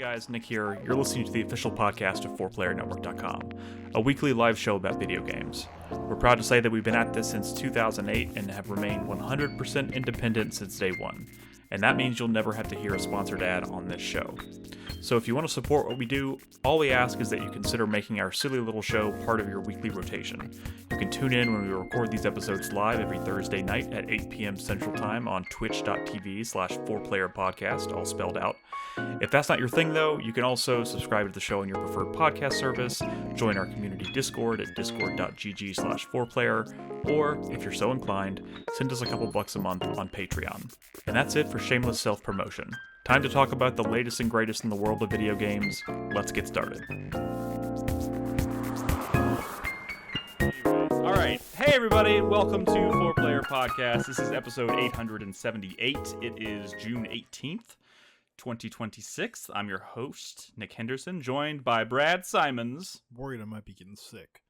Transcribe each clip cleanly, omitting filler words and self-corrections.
guys, Nick here. You're listening to the official podcast of 4PlayerNetwork.com, a weekly live show about video games. We're proud to say that we've been at this since 2008 and have remained 100% independent since day one, and that means you'll never have to hear a sponsored ad on this show. So if you want to support what we do, all we ask is that you consider making our silly little show part of your weekly rotation. You can tune in when we record these episodes live every Thursday night at 8 p.m. Central Time on twitch.tv/4playerpodcast, all spelled out. If that's not your thing, though, you can also subscribe to the show on your preferred podcast service, join our community Discord at discord.gg/4player, or, if you're so inclined, send us a couple bucks a month on Patreon. And that's it for shameless self-promotion. Time to talk about the latest and greatest in the world of video games. Let's get started. All right. Hey, everybody. Welcome to 4Player Podcast. This is episode 878. It is June 18th, 2026. I'm your host, Nick Henderson, joined by Brad Simons. Worried I might be getting sick.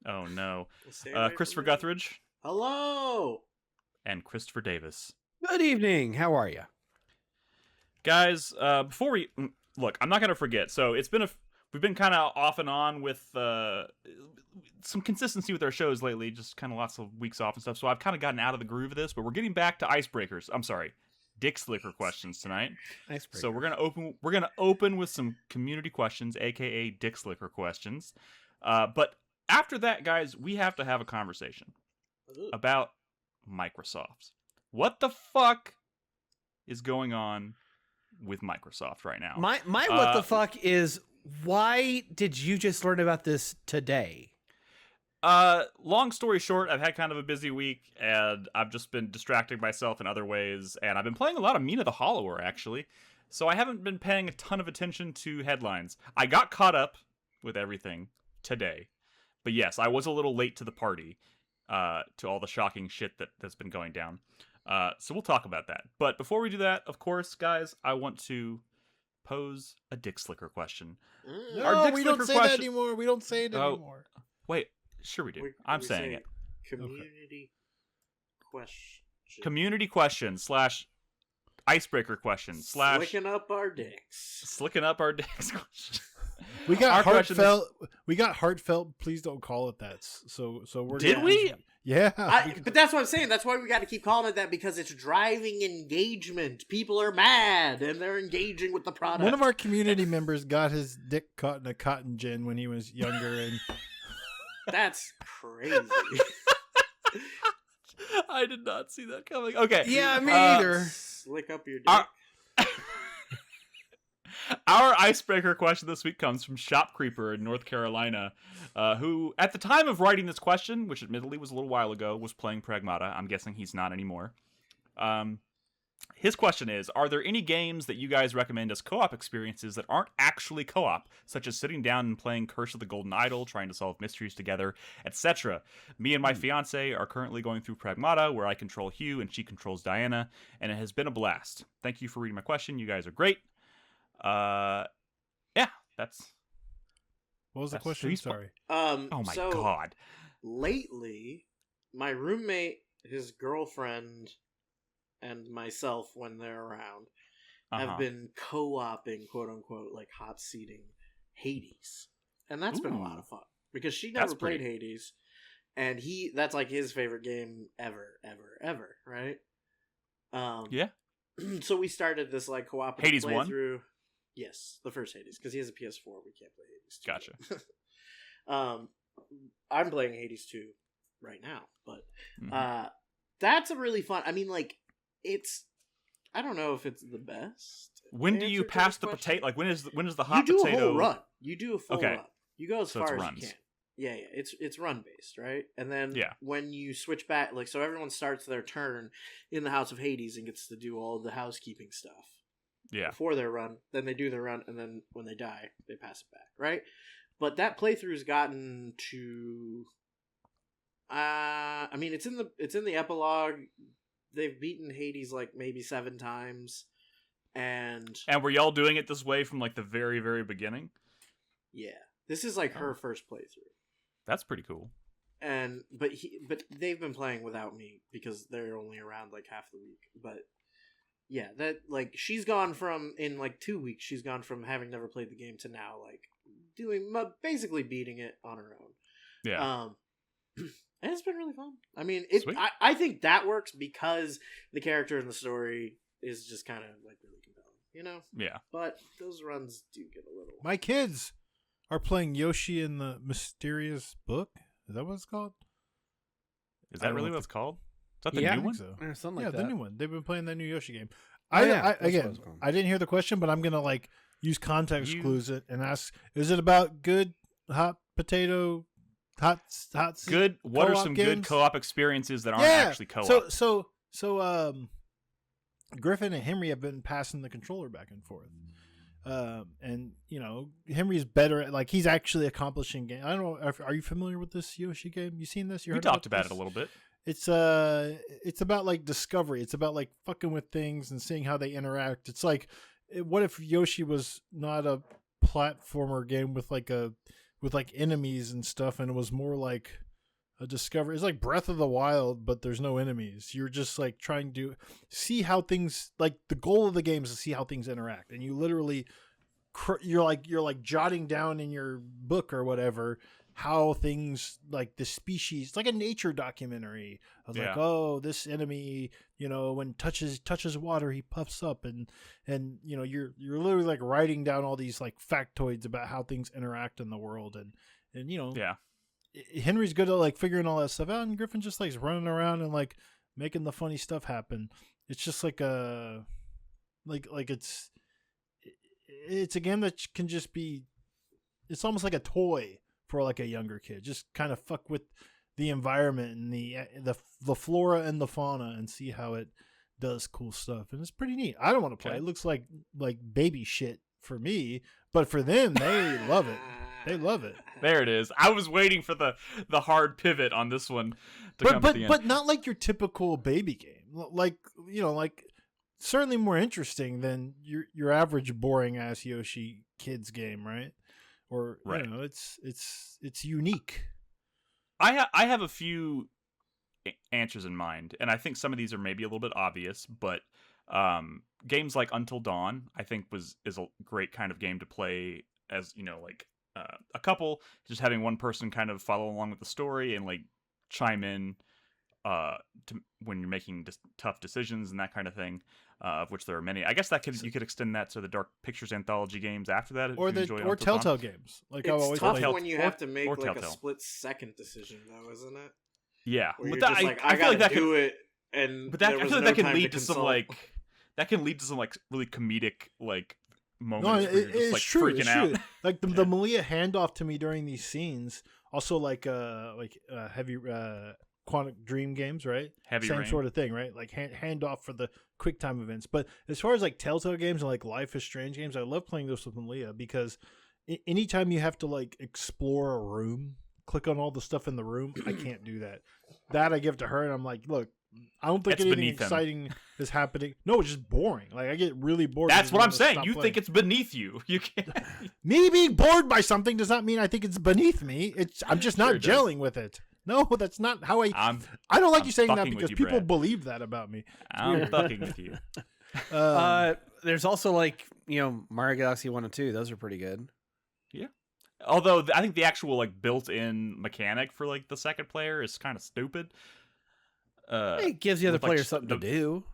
Oh, no. Christopher Guthridge. Hello. And Christopher Davis. Good evening. How are you? Guys, before we look, I'm not gonna forget. So we've been kind of off and on with some consistency with our shows lately. Just kind of lots of weeks off and stuff. So I've kind of gotten out of the groove of this. But we're getting back to icebreakers. I'm sorry, Dick Slicker questions tonight. Icebreaker. So we're gonna open with some community questions, aka Dick Slicker questions. But after that, guys, we have to have a conversation about Microsoft. What the fuck is going on with Microsoft right now? My what the fuck is, why did you just learn about this today? Long story short, I've had kind of a busy week, and I've just been distracting myself in other ways, and I've been playing a lot of Mina the Hollower, actually, so I haven't been paying a ton of attention to headlines. I got caught up with everything today, but yes, I was a little late to the party, to all the shocking shit that's been going down. So we'll talk about that. But before we do that, of course, guys, I want to pose a Dick Slicker question. No, we don't say that anymore. We don't say it anymore. Wait, sure we do. I'm saying it. Community question. Community question / icebreaker question / Slicking up our dicks. Slicking up our dicks question. We got heartfelt. We got heartfelt. Please don't call it that. So we're. Did we? Yeah. But that's what I'm saying. That's why we got to keep calling it that, because it's driving engagement. People are mad and they're engaging with the product. One of our community members got his dick caught in a cotton gin when he was younger, and that's crazy. I did not see that coming. Okay. Yeah, me either. Slick up your dick. Our icebreaker question this week comes from Shop Creeper in North Carolina, who, at the time of writing this question, which admittedly was a little while ago, was playing Pragmata. I'm guessing he's not anymore. His question is, are there any games that you guys recommend as co-op experiences that aren't actually co-op, such as sitting down and playing Curse of the Golden Idol, trying to solve mysteries together, etc.? Me and my fiance are currently going through Pragmata, where I control Hugh and she controls Diana, and it has been a blast. Thank you for reading my question. You guys are great. Yeah, that's. What was the question? Sorry. Oh my god. Lately, my roommate, his girlfriend, and myself, when they're around, have been co-oping, quote unquote, like hot seating Hades, and that's been a lot of fun because she never played Hades, and that's like his favorite game ever, right? Yeah. So we started this like cooperative Hades playthrough. 1? Yes, the first Hades, because he has a PS4. We can't play Hades 2. Gotcha. I'm playing Hades 2 right now, but that's a really fun. I mean, like, I don't know if it's the best. When do you pass the potato? Like, when is the hot potato? You do a whole run. You do a full run. You go as far as runs. you can. Yeah. It's run based, right? And then when you switch back, like, so everyone starts their turn in the House of Hades and gets to do all of the housekeeping stuff. Yeah. Before their run, then they do their run, and then when they die, they pass it back, right? But that playthrough's gotten to, I mean, it's in the epilogue. They've beaten Hades like maybe 7 times, and were y'all doing it this way from like the very, very beginning? Yeah, this is like her first playthrough. That's pretty cool. But they've been playing without me because they're only around like half the week. But yeah, that like she's gone from in like 2 weeks. She's gone from having never played the game to now like doing basically beating it on her own. Yeah. And it's been really fun. I mean, I think that works because the character in the story is just kind of like really compelling, you know? Yeah. But those runs do get a little. My kids are playing Yoshi in the Mysterious Book. Is that what it's called? Is that really what it's called? Is that the I new think one? So. Or something like that. The new one. They've been playing that new Yoshi game. Oh, yeah. I didn't hear the question, but I'm gonna like use context clues it and ask: is it about good hot potato? Good. What are some games? good co-op experiences that aren't actually co-op? So Griffin and Henry have been passing the controller back and forth, and you know Henry's better at, like, he's actually accomplishing game. I don't know. Are you familiar with this Yoshi game? You seen this? You heard talked about it a little bit. It's about like discovery. It's about like fucking with things and seeing how they interact. It's like, what if Yoshi was not a platformer game with like enemies and stuff, and it was more like a discovery. It's like Breath of the Wild, but there's no enemies. You're just like trying to see how things, like the goal of the game is to see how things interact, and you literally you're like jotting down in your book or whatever how things, like the species, it's like a nature documentary. I was like, oh, this enemy, you know, when touches water, he puffs up, and you know, you're literally like writing down all these like factoids about how things interact in the world, and you know, Henry's good at like figuring all that stuff out, and Griffin just like running around and like making the funny stuff happen. It's just like it's a game that can just be, it's almost like a toy for like a younger kid. Just kind of fuck with the environment and the flora and the fauna and see how it does cool stuff. And it's pretty neat. I don't want to play. It looks like baby shit for me, but for them, they love it. They love it. There it is. I was waiting for the hard pivot on this one to come at the end. But not like your typical baby game. Like, you know, like certainly more interesting than your average boring ass Yoshi kids game, right? Or you know, it's unique. I have a few answers in mind, and I think some of these are maybe a little bit obvious, but games like Until Dawn, I think is a great kind of game to play as, you know, like a couple, just having one person kind of follow along with the story and like chime in when you're making tough decisions and that kind of thing. Of which there are many. I guess you could extend that to the Dark Pictures anthology games after that, or Telltale games. Like it's tough when you have to make like a split-second decision, though, isn't it? Yeah, but I feel like that do it, and but I feel like that can lead to some like really comedic like moments. No, it's like true. Freaking out. True. Like the Malia handoff to me during these scenes. Also, like heavy. Quantic Dream games, right? Same sort of thing, right? Like hand off for the quick time events. But as far as like Telltale games and like Life is Strange games, I love playing those with Malia because anytime you have to like explore a room, click on all the stuff in the room, I can't do that. That I give to her, and I'm like, look, I don't think anything exciting is happening. No, it's just boring. Like I get really bored. That's what I'm saying. You think it's beneath you. You can't. Me being bored by something does not mean I think it's beneath me. I'm just not gelling with it. No, that's not how I don't like you saying that because people Brad. Believe that about me. I'm fucking with you. There's also like, you know, Mario Galaxy 1 and 2. Those are pretty good. Yeah. Although I think the actual like built-in mechanic for like the second player is kind of stupid. It gives the other player something to do.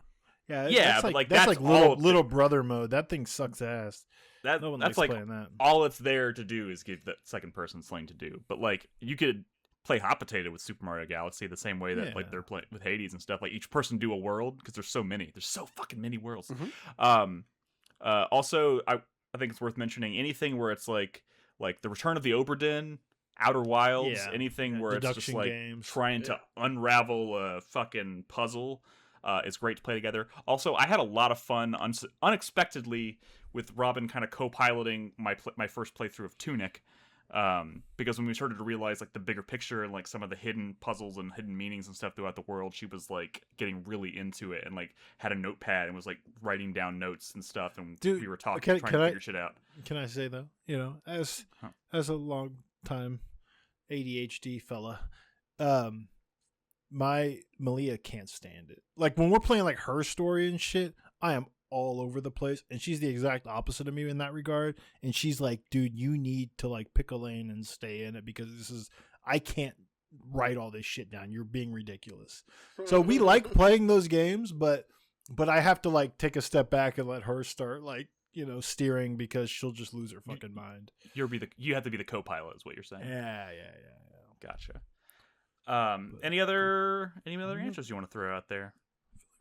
Yeah, that's like little brother mode. That thing sucks ass. No one that's likes like playing that. All it's there to do is give that second person something to do. But like you could play hot potato with Super Mario Galaxy the same way that like they're playing with Hades and stuff. Like each person do a world because there's so many. There's so fucking many worlds. Mm-hmm. Also, I think it's worth mentioning anything where it's like the Return of the Obra Outer Wilds, anything where it's just like trying to unravel a fucking puzzle. Is great to play together. Also, I had a lot of fun unexpectedly with Robin kind of co-piloting my first playthrough of Tunic. Because when we started to realize like the bigger picture and like some of the hidden puzzles and hidden meanings and stuff throughout the world, she was like getting really into it and like had a notepad and was like writing down notes and stuff, and we were talking, trying to figure shit out. Can I say though, you know, as a long time ADHD fella, my Malia can't stand it. Like when we're playing like her story and shit, I am all over the place, and she's the exact opposite of me in that regard. And she's like, dude, you need to like pick a lane and stay in it because I can't write all this shit down. You're being ridiculous. So we like playing those games, but I have to like take a step back and let her start like, steering because she'll just lose her fucking mind. You have to be the co-pilot is what you're saying. Yeah. Gotcha. Any other answers you want to throw out there?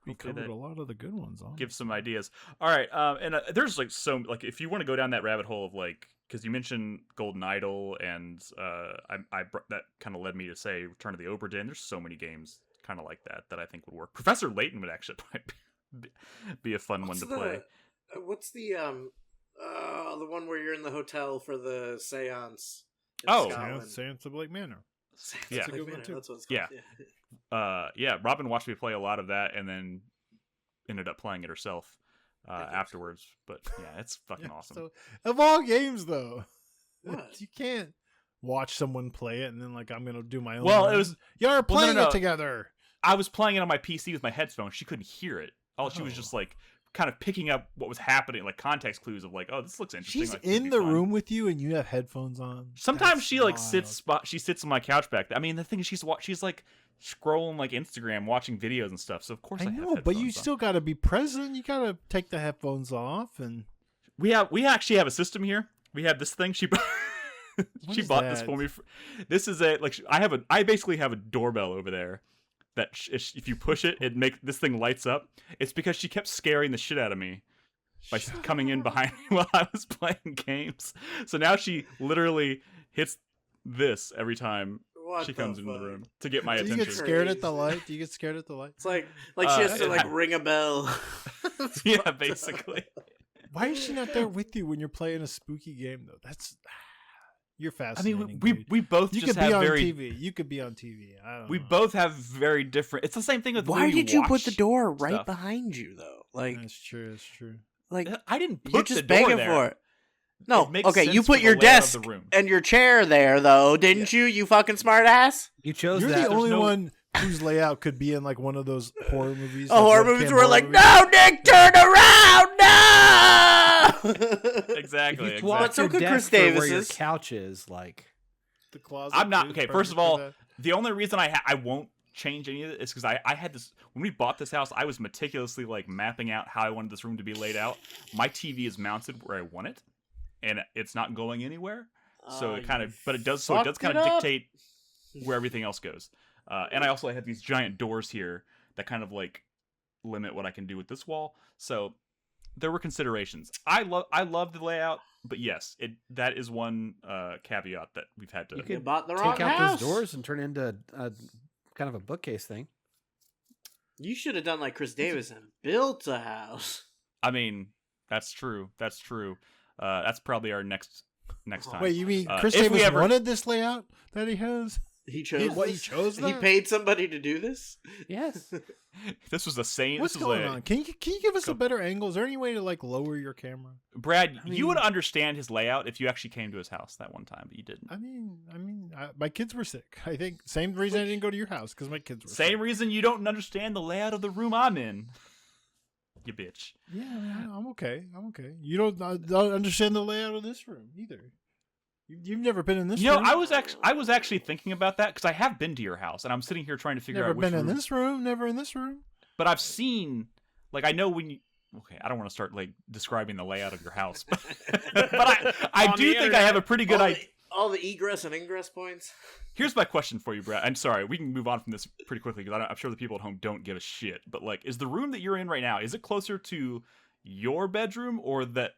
We covered a lot of the good ones. Give some ideas. All right. And there's like if you want to go down that rabbit hole of like, because you mentioned Golden Idol, and that kind of led me to say Return to the Obra Dinn. There's so many games kind of like that I think would work. Professor Layton would actually be a fun one to play. What's the one where you're in the hotel for the seance? Seance of Blake Manor. Yeah, that's a good one too. That's what it's called. Yeah. Robin watched me play a lot of that, and then ended up playing it herself afterwards. But yeah, it's fucking awesome. So, of all games, though, what? You can't watch someone play it and then like I'm gonna do my own. Well, it was you're playing it together. I was playing it on my PC with my headphones. She couldn't hear it. She was just like kind of picking up what was happening, like context clues of like, oh, this looks interesting. She's like, in the room with you and you have headphones on. Sometimes she like sits on my couch back there. I mean, the thing is, she's like scrolling like Instagram, watching videos and stuff. So of course I know, but you still got to be present. You got to take the headphones off, and we actually have a system here. We have this thing. She bought this for me. This is I basically have a doorbell over there that if you push it, this thing lights up. It's because she kept scaring the shit out of me by coming in behind me while I was playing games. So now she literally hits this every time she comes into the room to get my attention. Do you get scared at the light? It's like she has to like ring a bell. Yeah, basically. Why is she not there with you when you're playing a spooky game though? You're fascinating. I mean, we both you just could be have on very. TV. You could be on TV. I don't we know. both have very different. It's the same thing with. Why did you put the door right stuff. behind you though? Like that's true. Like I didn't put you're just the door begging there. for it. No, okay, you sense put for your the layout of desk the room. and your chair there though, didn't you? You fucking smart ass. You chose You're that. the only one whose layout could be in like one of those horror movies. Horror movies where like, no, Nick, turn around, no. Exactly. What's so good, Chris Davis? Where Davis's your couch is, like the closet. I'm not is okay. perfect First of for all, that. the only reason I won't change any of it is because I had this when we bought this house. I was meticulously like mapping out how I wanted this room to be laid out. My TV is mounted where I want it, and it's not going anywhere. So it kind of, but it does. So it does kind of dictate where everything else goes. And I also have these giant doors here that kind of like limit what I can do with this wall. So there were considerations. I love the layout, but yes, that is one caveat that we've had to. you could bought the wrong take out house. those doors and turn it into a kind of a bookcase thing. You should have done like Chris Davis and built a house. I mean, that's true. That's probably our next time. Wait, you mean if Chris we Davis ever- wanted this layout that he has? He chose. He chose that? He paid somebody to do this. Yes. This was the same. What's going on? Can you give us a better angle? Is there any way to like lower your camera? Brad, I mean- you would understand his layout if you actually came to his house that one time, but you didn't. My kids were sick. I think same reason I didn't go to your house because my kids were Same sick. reason you don't understand the layout of the room I'm in. You bitch. Yeah, man, I'm okay. You don't understand the layout of this room either. You've never been in this You know, room. I was actually thinking about that because I have been to your house, and I'm sitting here trying to figure Never out which been in room. this room. Never in this room. But I've seen, like, I know when you. Okay, I don't want to start like describing the layout of your house, but I On do the think I have a pretty good idea. All the egress and ingress points. Here's my question for you, Brad. I'm sorry, we can move on from this pretty quickly because I'm sure the people at home don't give a shit. But like, is the room that you're in right now, is it closer to your bedroom or that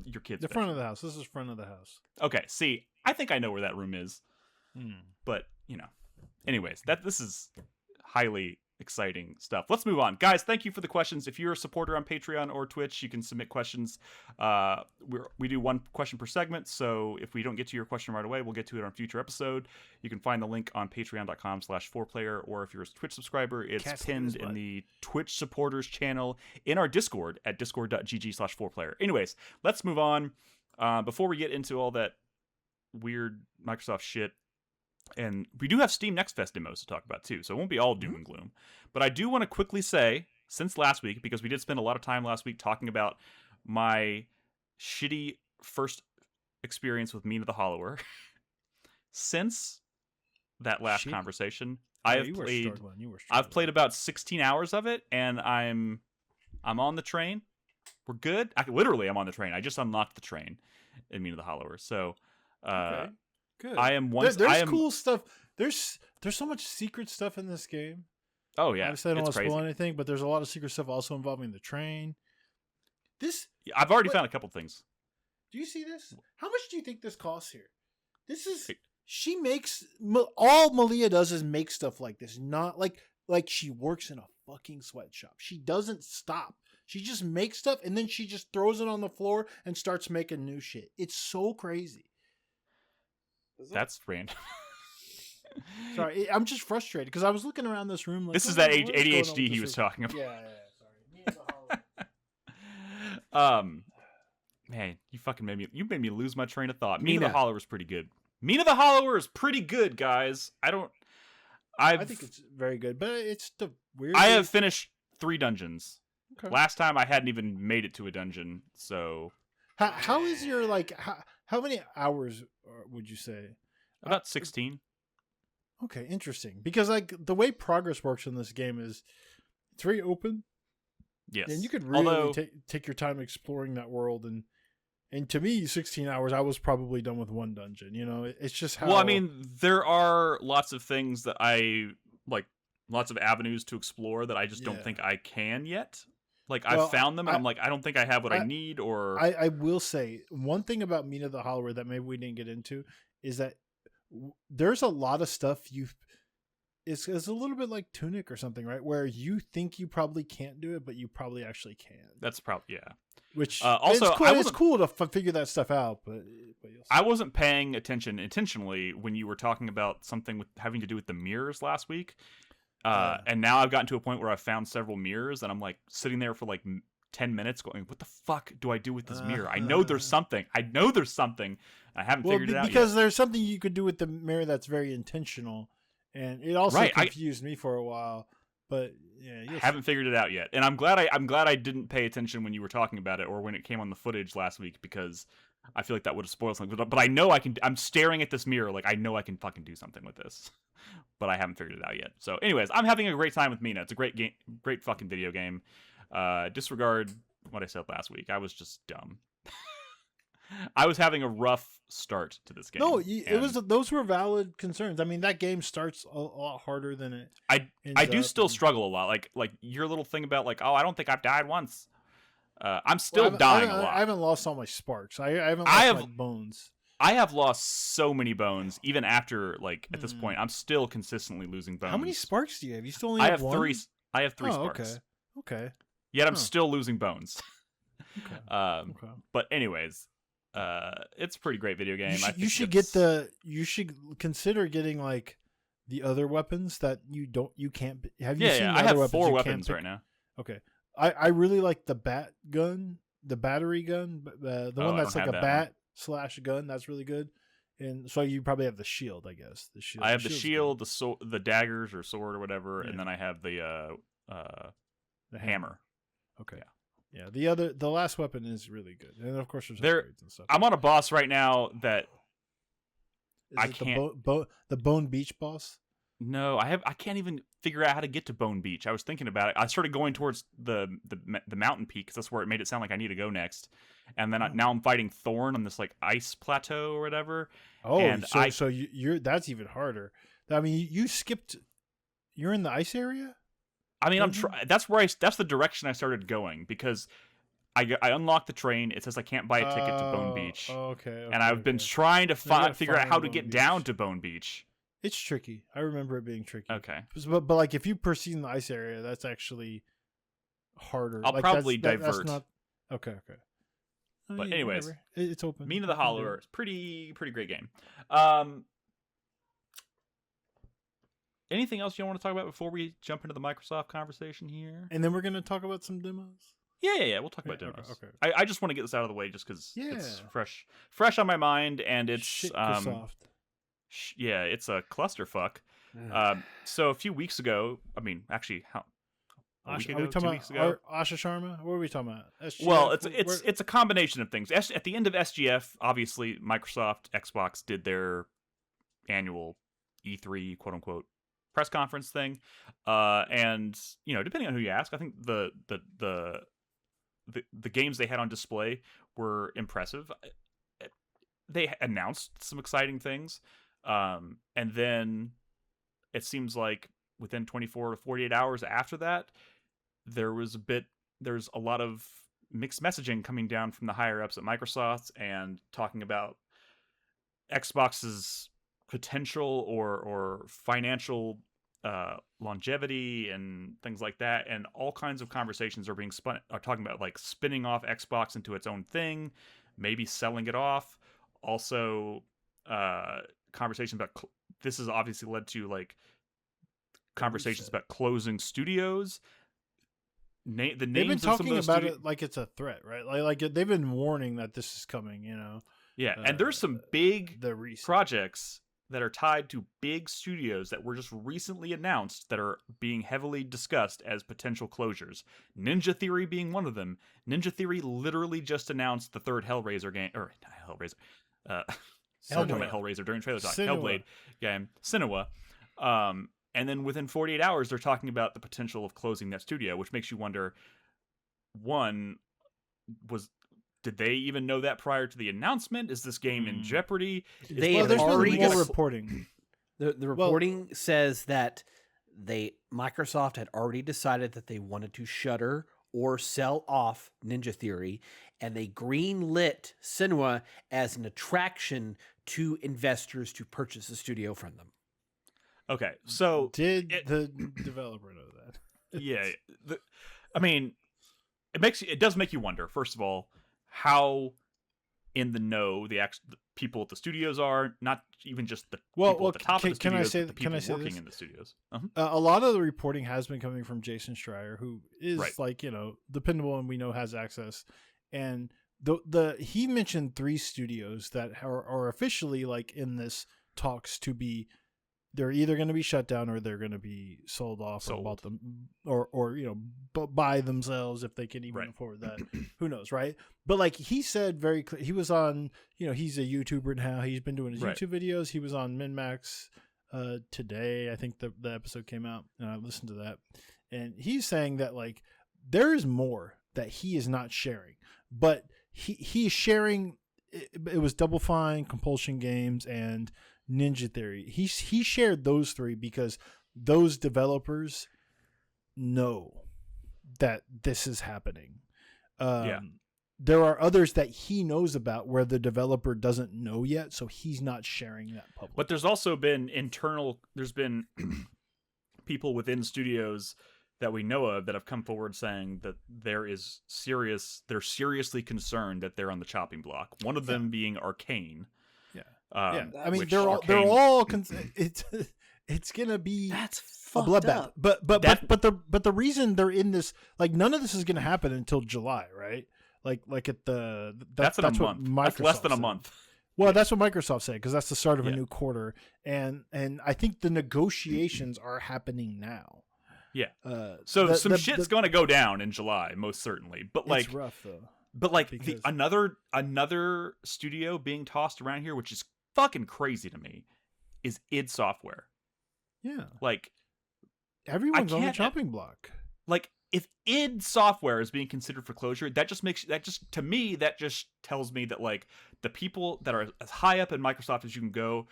your kid's The bedroom? front of the house. This is front of the house. Okay, see, I think I know where that room is, but you know, anyways, this is highly exciting stuff. Let's move on, guys. Thank you for the questions. If you're a supporter on Patreon or Twitch, you can submit questions. We do one question per segment, so if we don't get to your question right away, we'll get to it on a future episode. You can find the link on patreon.com/4player, or if you're a Twitch subscriber, it's pinned in the Twitch supporters channel in our Discord at discord.gg/4player. Anyways, let's move on. Before we get into all that weird Microsoft shit, and we do have Steam Next Fest demos to talk about too, so it won't be all doom and gloom. But I do want to quickly say since last week, because we did spend a lot of time last week talking about my shitty first experience with Mina the Hollower. Since that last conversation, I've played about 16 hours of it, and I'm on the train. We're good. I'm on the train. I just unlocked the train in Mina the Hollower. So, okay. Good. I am cool stuff. There's so much secret stuff in this game. Oh yeah, obviously I don't want to spoil anything, but there's a lot of secret stuff also involving the train. I've already found a couple things. Do you see this? How much do you think this costs here? She makes all Malia does is make stuff like this, not like she works in a fucking sweatshop. She doesn't stop. She just makes stuff and then she just throws it on the floor and starts making new shit. It's so crazy. That's random. Sorry, I'm just frustrated because I was looking around this room. Like, this is that ADHD he was talking about. Yeah. Sorry. Man, you made me lose my train of thought. Mina the Hollower is pretty good. Mina the Hollower is pretty good, guys. I think it's very good, but it's the weird. I have finished 3 dungeons. Okay. Last time I hadn't even made it to a dungeon, so how is your how many hours would you say? About 16. Okay, interesting. Because the way progress works in this game is it's very open. Yes. And you could really take your time exploring that world, and to me, 16 hours, I was probably done with one dungeon. You know, it's just how. Well, I mean, there are lots of things that I like, lots of avenues to explore that I just don't think I can yet. Like, I've found them, and I'm like, I don't think I have what I need, or... I will say, one thing about Mina the Hollower that maybe we didn't get into is that there's a lot of stuff it's a little bit like Tunic or something, right? Where you think you probably can't do it, but you probably actually can. That's probably, yeah. Which, also, it's cool to figure that stuff out, but I wasn't paying attention intentionally when you were talking about something having to do with the mirrors last week. And now I've gotten to a point where I've found several mirrors, and I'm like sitting there for like 10 minutes going, what the fuck do I do with this mirror? I know there's something. I haven't figured it out because yet. there's something you could do with the mirror that's very intentional, and it also confused me for a while. But yeah, I haven't figured it out yet, and I'm glad I didn't pay attention when you were talking about it or when it came on the footage last week, because I feel like that would have spoiled something. But I know I can. I'm staring at this mirror like I know I can fucking do something with this, but I haven't figured it out yet. So, anyways, I'm having a great time with Mina. It's a great game, great fucking video game. Disregard what I said last week. I was just dumb. I was having a rough start to this game. No, those were valid concerns. I mean, that game starts a lot harder than it. I do still struggle a lot. Like your little thing about like, oh, I don't think I've died once. I'm still dying a lot. I haven't lost all my sparks. I haven't lost my bones. I have lost so many bones, even after like at this point. I'm still consistently losing bones. How many sparks do you have? You still only have one? 3. I have 3 sparks. Okay. Yet I'm still losing bones. Okay. But anyways, it's a pretty great video game. You should consider getting like the other weapons that you can't. Have you seen? I have 4 weapons right now. Okay. I really like the battery gun, the one that's like a bat / gun. That's really good. And so you probably have the shield, I guess. The shield. I have the shield, the daggers or sword or whatever, and then I have the hammer. Okay. Yeah. The last weapon is really good, and of course there's upgrades and stuff. I'm on a boss right now that I can't. The Bone Beach boss. No, I can't even figure out how to get to Bone Beach. I was thinking about it. I started going towards the mountain peak because that's where it made it sound like I need to go next. And then now I'm fighting Thorn on this like ice plateau or whatever. Oh, and so you're that's even harder. I mean, you skipped. You're in the ice area. I mean, that's the direction I started going because I unlocked the train. It says I can't buy a ticket to Bone Beach. Okay. And I've been trying to figure out how to get down to Bone Beach. It's tricky. I remember it being tricky. Okay. But like if you proceed in the ice area, that's actually harder. I'll probably divert. That's not, okay. But anyways, it's open. Mina the Hollower, pretty great game. Anything else you want to talk about before we jump into the Microsoft conversation here? And then we're going to talk about some demos. Yeah. We'll talk about demos. Okay. I just want to get this out of the way just because it's fresh on my mind, and it's Microsoft. Yeah, it's a clusterfuck. So a few weeks ago, I mean, actually, a week Are ago, we 2 talking weeks about ago. Asha Sharma? What are we talking about? SGF? Well, it's a combination of things. At the end of SGF, obviously Microsoft, Xbox did their annual E3 quote unquote press conference thing, and depending on who you ask, I think the games they had on display were impressive. They announced some exciting things, and then it seems like within 24 to 48 hours after that, there's a lot of mixed messaging coming down from the higher ups at Microsoft and talking about Xbox's potential or financial longevity and things like that, and all kinds of conversations are talking about like spinning off Xbox into its own thing, maybe selling it off. Also, conversation about this has obviously led to like conversations about closing studios. They've been talking about it like it's a threat, right? Like they've been warning that this is coming. Yeah, and there's some big projects that are tied to big studios that were just recently announced that are being heavily discussed as potential closures. Ninja Theory being one of them. Ninja Theory literally just announced the third Hellraiser game, or not Hellraiser, Hellraiser during trailer talk. Hellblade game, Senua. And then within 48 hours, they're talking about the potential of closing that studio, which makes you wonder, one, did they even know that prior to the announcement? Is this game in jeopardy? There's already more reporting. The reporting says that Microsoft had already decided that they wanted to shutter or sell off Ninja Theory, and they green-lit Senua as an attraction to investors to purchase the studio from them. Okay, so did the developer know that? Yeah, it does make you wonder. First of all, how in the know the people at the studios are, not even just the people at the top of the studios, but the people working in the studios. A lot of the reporting has been coming from Jason Schreier, who is dependable and we know has access. And he mentioned 3 studios that are officially like in this talks to be. They're either going to be shut down or they're going to be sold off or bought them or buy themselves if they can even afford that. Who knows, right? But like he said very clear, he was on, he's a YouTuber now. He's been doing his YouTube videos. He was on MinMax today. I think the episode came out and I listened to that. And he's saying that like there is more that he is not sharing, but he's sharing. It was Double Fine, Compulsion Games, and Ninja Theory. He shared those 3 because those developers know that this is happening. There are others that he knows about where the developer doesn't know yet, so he's not sharing that publicly. But there's also been there's been people within studios that we know of that have come forward saying that they're seriously concerned that they're on the chopping block. One of them being Arcane. I mean, they're all. It's gonna be a bloodbath. But the reason they're in this, like, none of this is gonna happen until July, right? Like at that's in a month. That's less than a month. Well, that's what Microsoft said because that's the start of a new quarter, and I think the negotiations are happening now. Yeah. So some shit's gonna go down in July, most certainly. But like, it's rough though. But like another studio being tossed around here, which is fucking crazy to me, is id Software. Yeah. Like everyone's on the chopping block. Like if id Software is being considered for closure, that just tells me that like the people that are as high up in Microsoft as you can go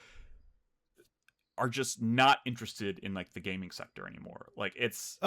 are just not interested in like the gaming sector anymore. Like it's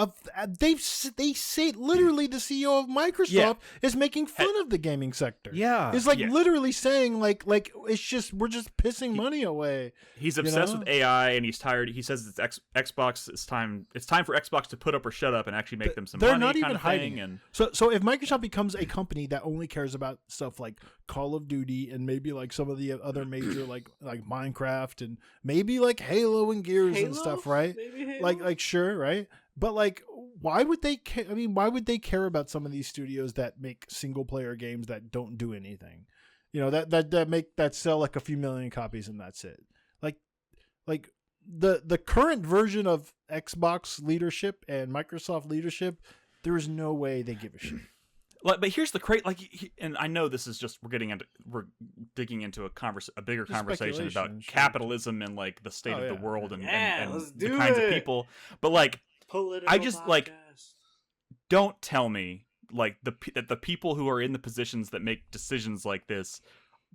they say literally the CEO of Microsoft is making fun of the gaming sector. Yeah, it's like literally saying like it's just we're just pissing money away. He's obsessed with AI and he's tired. He says it's Xbox. It's time for Xbox to put up or shut up and actually make them some money. They're not even hiding. And so if Microsoft becomes a company that only cares about stuff like Call of Duty and maybe like some of the other major like Minecraft and maybe like Halo and Gears and stuff, right? Like sure, right? But like, why would they care? I mean, why would they care about some of these studios that make single player games that don't do anything? That sell like a few million copies and that's it. Like the current version of Xbox leadership and Microsoft leadership, there is no way they give a shit. But here's the and I know this is just we're digging into a bigger conversation about capitalism and like the state of the world and the kinds of people. But like, Political I just podcast. like, don't tell me like that the people who are in the positions that make decisions like this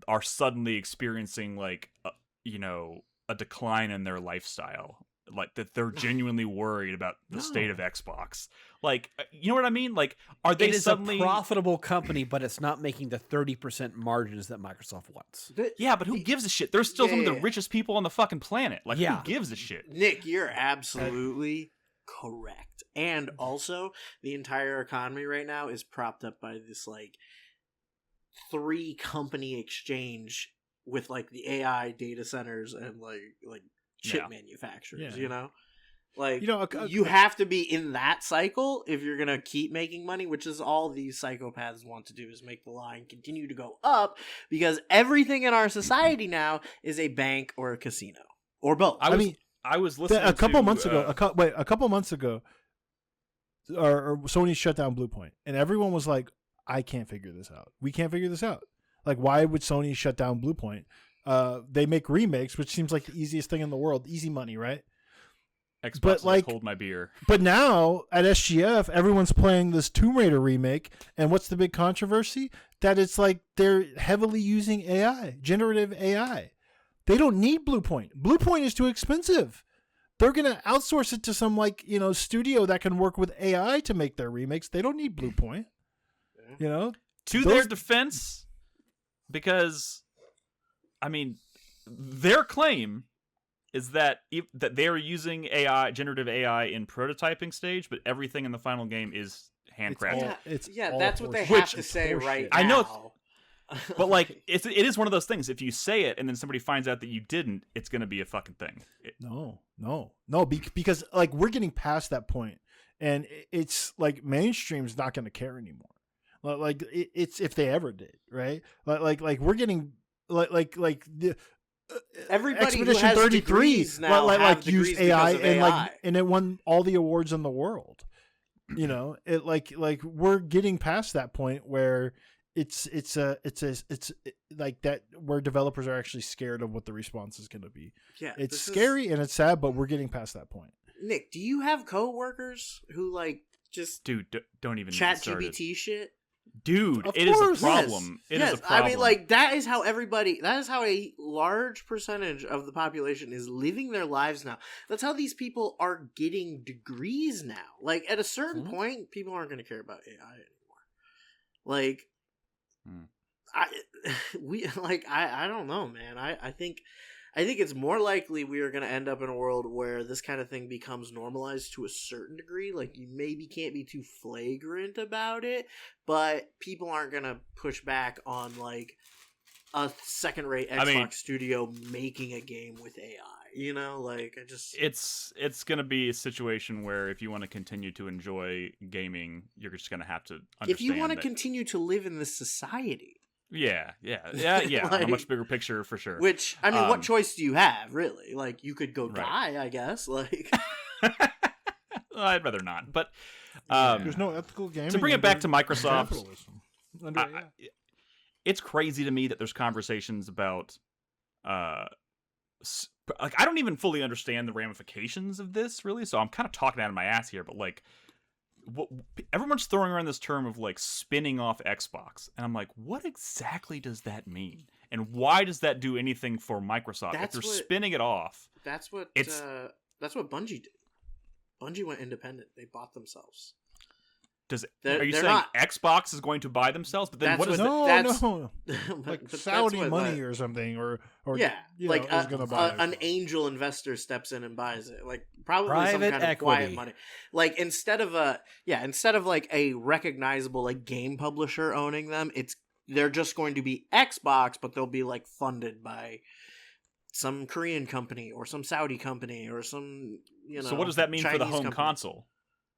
are suddenly experiencing like a decline in their lifestyle. Like that they're genuinely worried about the state of Xbox. Like, you know what I mean? Like, are they suddenly a profitable company, but it's not making the 30% margins that Microsoft wants? Yeah, but who gives a shit? They're still some of the richest people on the fucking planet. Like, who gives a shit? Nick, you're absolutely correct. And also, the entire economy right now is propped up by this like 3 company exchange with like the AI data centers and like chip manufacturers, like you have to be in that cycle if you're gonna keep making money, which is all these psychopaths want to do, is make the line continue to go up, because everything in our society now is a bank or a casino or both. I was listening a couple months ago, or Sony shut down Bluepoint, and everyone was like, I can't figure this out. We can't figure this out. Like, why would Sony shut down Bluepoint? They make remakes, which seems like the easiest thing in the world. Easy money, right? Xbox but like, hold my beer. But now at SGF, everyone's playing this Tomb Raider remake, and what's the big controversy? That it's like they're heavily using AI, generative AI. They don't need Bluepoint. Bluepoint is too expensive. They're gonna outsource it to some studio that can work with AI to make their remakes. They don't need Bluepoint. To their defense, because their claim is that they're using AI, generative AI, in prototyping stage, but everything in the final game is handcrafted. That's what they have to say right now. I know, but like it is one of those things. If you say it and then somebody finds out that you didn't, it's going to be a fucking thing. No, because like we're getting past that point, and it's like mainstream's not going to care anymore. Like it's if they ever did, right? Like we're getting like the. Everybody Expedition who has 33 degrees now have used AI because of and AI. and it won all the awards in the world. It like we're getting past that point where it's like that, where developers are actually scared of what the response is going to be. Yeah, it's scary and it's sad, but we're getting past that point. Nick, do you have coworkers who just don't even chat GPT shit? Dude, of it course. is a problem. Yes. It is a problem. That is how a large percentage of the population is living their lives now. That's how these people are getting degrees now. Like, at a certain point, people aren't going to care about AI anymore. Like, I don't know, man. I think it's more likely we are going to end up in a world where this kind of thing becomes normalized to a certain degree. Like, you maybe can't be too flagrant about it, but people aren't going to push back on like a second-rate Xbox studio making a game with AI. Like, it's going to be a situation where if you want to continue to enjoy gaming, you're just going to have to understand. If you want to continue to live in this society. Yeah. Like, on a much bigger picture, for sure. Which, what choice do you have, really? Like, you could go die, I guess. Like, I'd rather not. But there's no ethical gaming. To bring it back to Microsoft, capitalism. it's crazy to me that there's conversations about, like, I don't even fully understand the ramifications of this, really. So I'm kind of talking out of my ass here, but like, everyone's throwing around this term of like spinning off Xbox, and I'm like, what exactly does that mean, and why does that do anything for Microsoft? If they're spinning it off, that's what Bungie did. Bungie went independent. They bought themselves. Are you saying Xbox is going to buy themselves? But then no. Like Saudi money or something, or like an angel investor steps in and buys it, like probably private some kind of quiet money. Like instead of like a recognizable like game publisher owning them, they're just going to be Xbox, but they'll be like funded by some Korean company or some Saudi company or some So what does that mean Chinese for the home company. Console?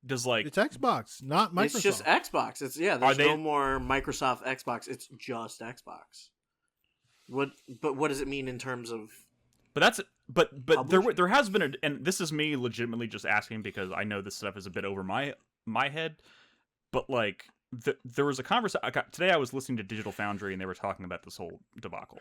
It's Xbox, not Microsoft. It's just Xbox. There's no more Microsoft Xbox. It's just Xbox. But what does it mean in terms of there has been and this is me legitimately just asking because I know this stuff is a bit over my head, but like there was a conversation today. I was listening to Digital Foundry and they were talking about this whole debacle,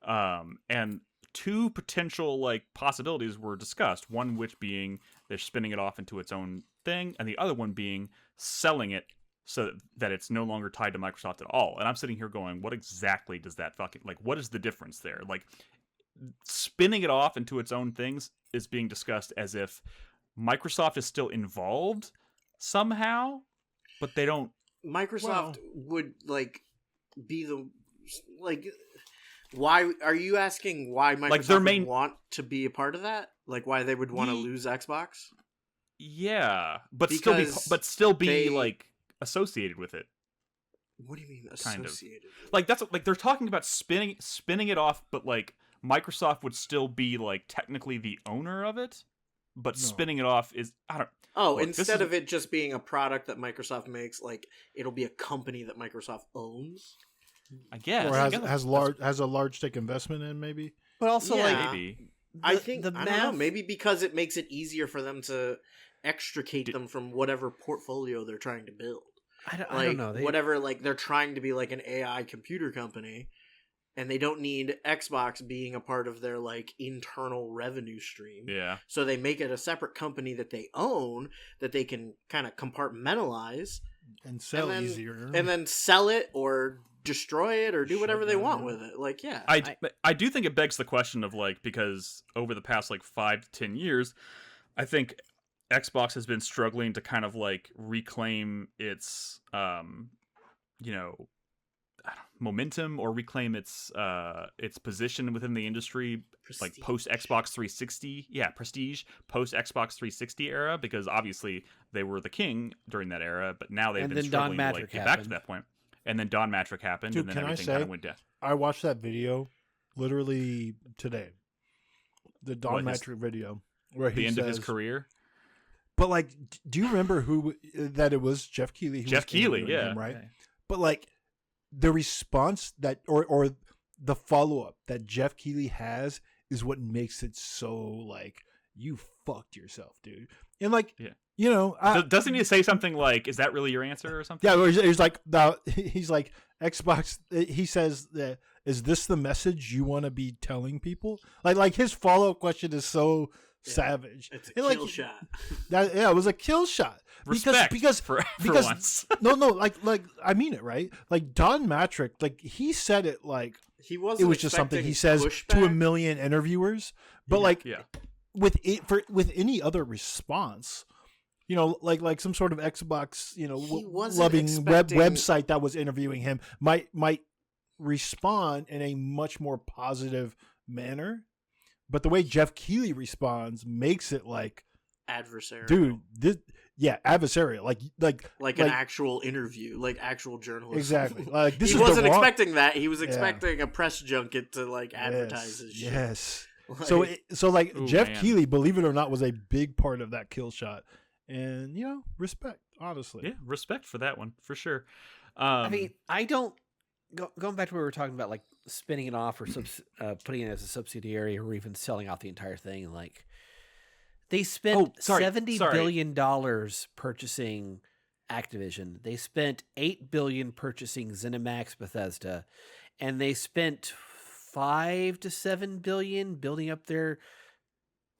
and two potential like possibilities were discussed. One which being they're spinning it off into its own thing, and the other one being selling it so that it's no longer tied to Microsoft at all. And I'm sitting here going, what exactly does that fucking like? What is the difference there? Like, spinning it off into its own things is being discussed as if Microsoft is still involved somehow, but they don't. Microsoft would like be the like. Why are you asking why Microsoft like their main... would want to be a part of that? Like why they would want to lose Xbox? Yeah, but still be like associated with it. What do you mean associated? Like that's like they're talking about spinning it off, but like Microsoft would still be like technically the owner of it, but spinning it off is I don't. Oh, look, instead of it just being a product that Microsoft makes, like it'll be a company that Microsoft owns. I guess, or has a large stake investment in maybe. But also maybe I think I don't know, maybe because it makes it easier for them to extricate them from whatever portfolio they're trying to build. I don't know. Whatever, like they're trying to be like an AI computer company. And they don't need Xbox being a part of their like internal revenue stream. Yeah. So they make it a separate company that they own that they can kind of compartmentalize and sell easier. And then sell it or destroy it or do whatever they want with it. Like, yeah. I do think it begs the question of like, because over the past like 5 to 10 years, I think Xbox has been struggling to kind of like reclaim its, momentum or reclaim its position within the industry. Prestige. Like post Xbox 360 prestige post Xbox 360 era, because obviously they were the king during that era, but now they've been struggling to like get back to that point. And then Don Matrick happened. Dude, and then everything kind of went down. I watched that video literally today, the Don Matrick video where he end of his career. But like, do you remember who that it was? Jeff Keighley. Jeff Keighley, yeah, him, right. Okay. But like, the response that or the follow-up that Jeff Keighley has is what makes it so like, you fucked yourself, dude. And like, doesn't he say something like, is that really your answer or something? Yeah, he's like Xbox, he says that, is this the message you want to be telling people? Like his follow-up question is so savage. It's a kill shot. It was a kill shot. Because for once. no, like I mean it, right? Like Don Matrick, like he said it like he wasn't. It was just something he says to 1 million interviewers, but with any other response, like some sort of Xbox, loving website that was interviewing him might respond in a much more positive manner. But the way Jeff Keighley responds makes it like adversarial. Dude, adversarial. Like an actual interview, like actual journalism. Exactly. Like he wasn't expecting that. He was expecting a press junket to like advertise his shit. Yes. Jeff Keighley, believe it or not, was a big part of that kill shot. And respect, honestly. Yeah, respect for that one, for sure. I mean, I don't going back to what we were talking about, like spinning it off or putting it as a subsidiary or even selling out the entire thing. Like they spent $70 billion purchasing Activision. They spent $8 billion purchasing ZeniMax Bethesda, and they spent $5 to $7 billion building up their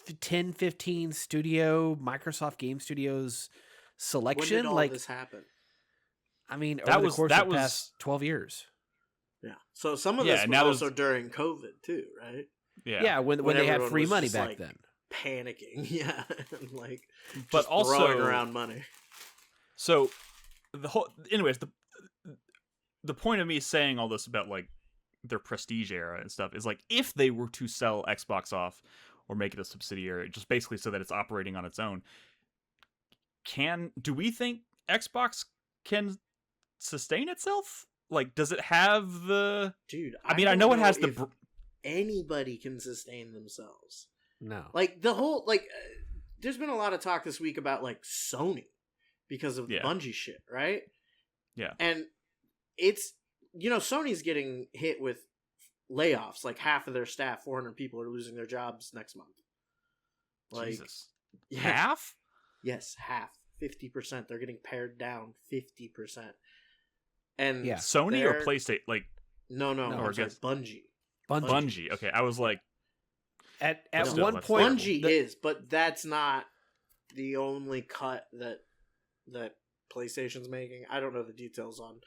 10-15 studio Microsoft Game Studios selection. When did all this happen? I mean, over the course of the past 12 years. Yeah. So some of this was also during COVID too, right? Yeah. Yeah, when they had free money back then. Panicking, yeah, and like, but also throwing around money. So anyways, the point of me saying all this about like their prestige era and stuff is like, if they were to sell Xbox off or make it a subsidiary, just basically so that it's operating on its own, do we think Xbox can sustain itself? Like, does it have the... Dude, I know it has the... Anybody can sustain themselves. No. Like, the whole... Like, there's been a lot of talk this week about, like, Sony. Because of the Bungie shit, right? Yeah. And it's... Sony's getting hit with, layoffs. Like half of their staff, 400 people, are losing their jobs next month. Like, Jesus. yeah, Half? yes, half, 50%. They're getting pared down 50%. And Yeah. Sony or PlayStation? Like No, or I'm sorry, Bungie. Bungie. Okay, I was like, At Still, one that's point, Bungie is, but that's not the only cut that PlayStation's making. I don't know the details on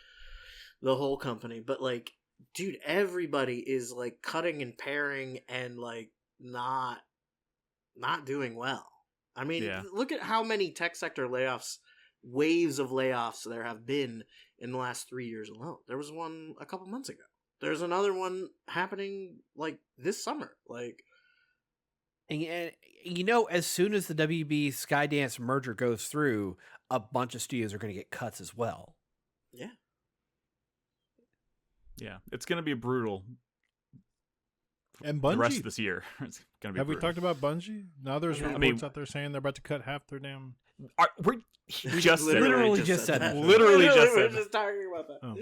the whole company, but like, dude, everybody is like cutting and paring and like not doing well. I mean, Yeah. look at how many tech sector layoffs, waves of layoffs there have been in the last 3 years alone. There was one a couple months ago. There's another one happening like this summer. Like, and as soon as the WB Skydance merger goes through, a bunch of studios are going to get cuts as well. yeah. yeah, it's gonna be brutal. And The rest Bungie. of this year, it's gonna be. Have we brutal. talked about Bungie? Now there's I reports mean- out there saying they're about to cut half their damn. We just said Literally it. just said that. Literally just we're said just talking about that. Oh.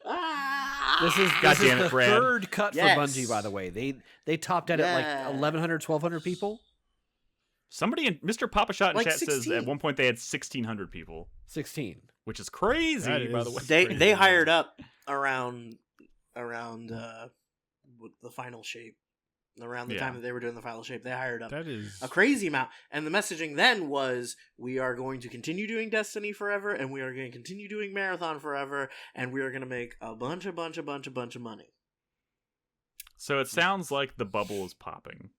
Ah! God This damn is it, the Brad. third cut Yes. for Bungie, by the way. They topped out at like Yeah. 1,100, 1,200 people. Somebody in Mr. Papa Shot in Like chat says 16. at one point they had 1,600 people, 16. which is crazy. That by is the way, They crazy. they hired up around with the final shape. Around the Yeah. time that they were doing the final shape, they hired up That is. a crazy amount. And the messaging then was, we are going to continue doing Destiny forever, and we are going to continue doing Marathon forever, and we are going to make a bunch of money. so it sounds like the bubble is popping.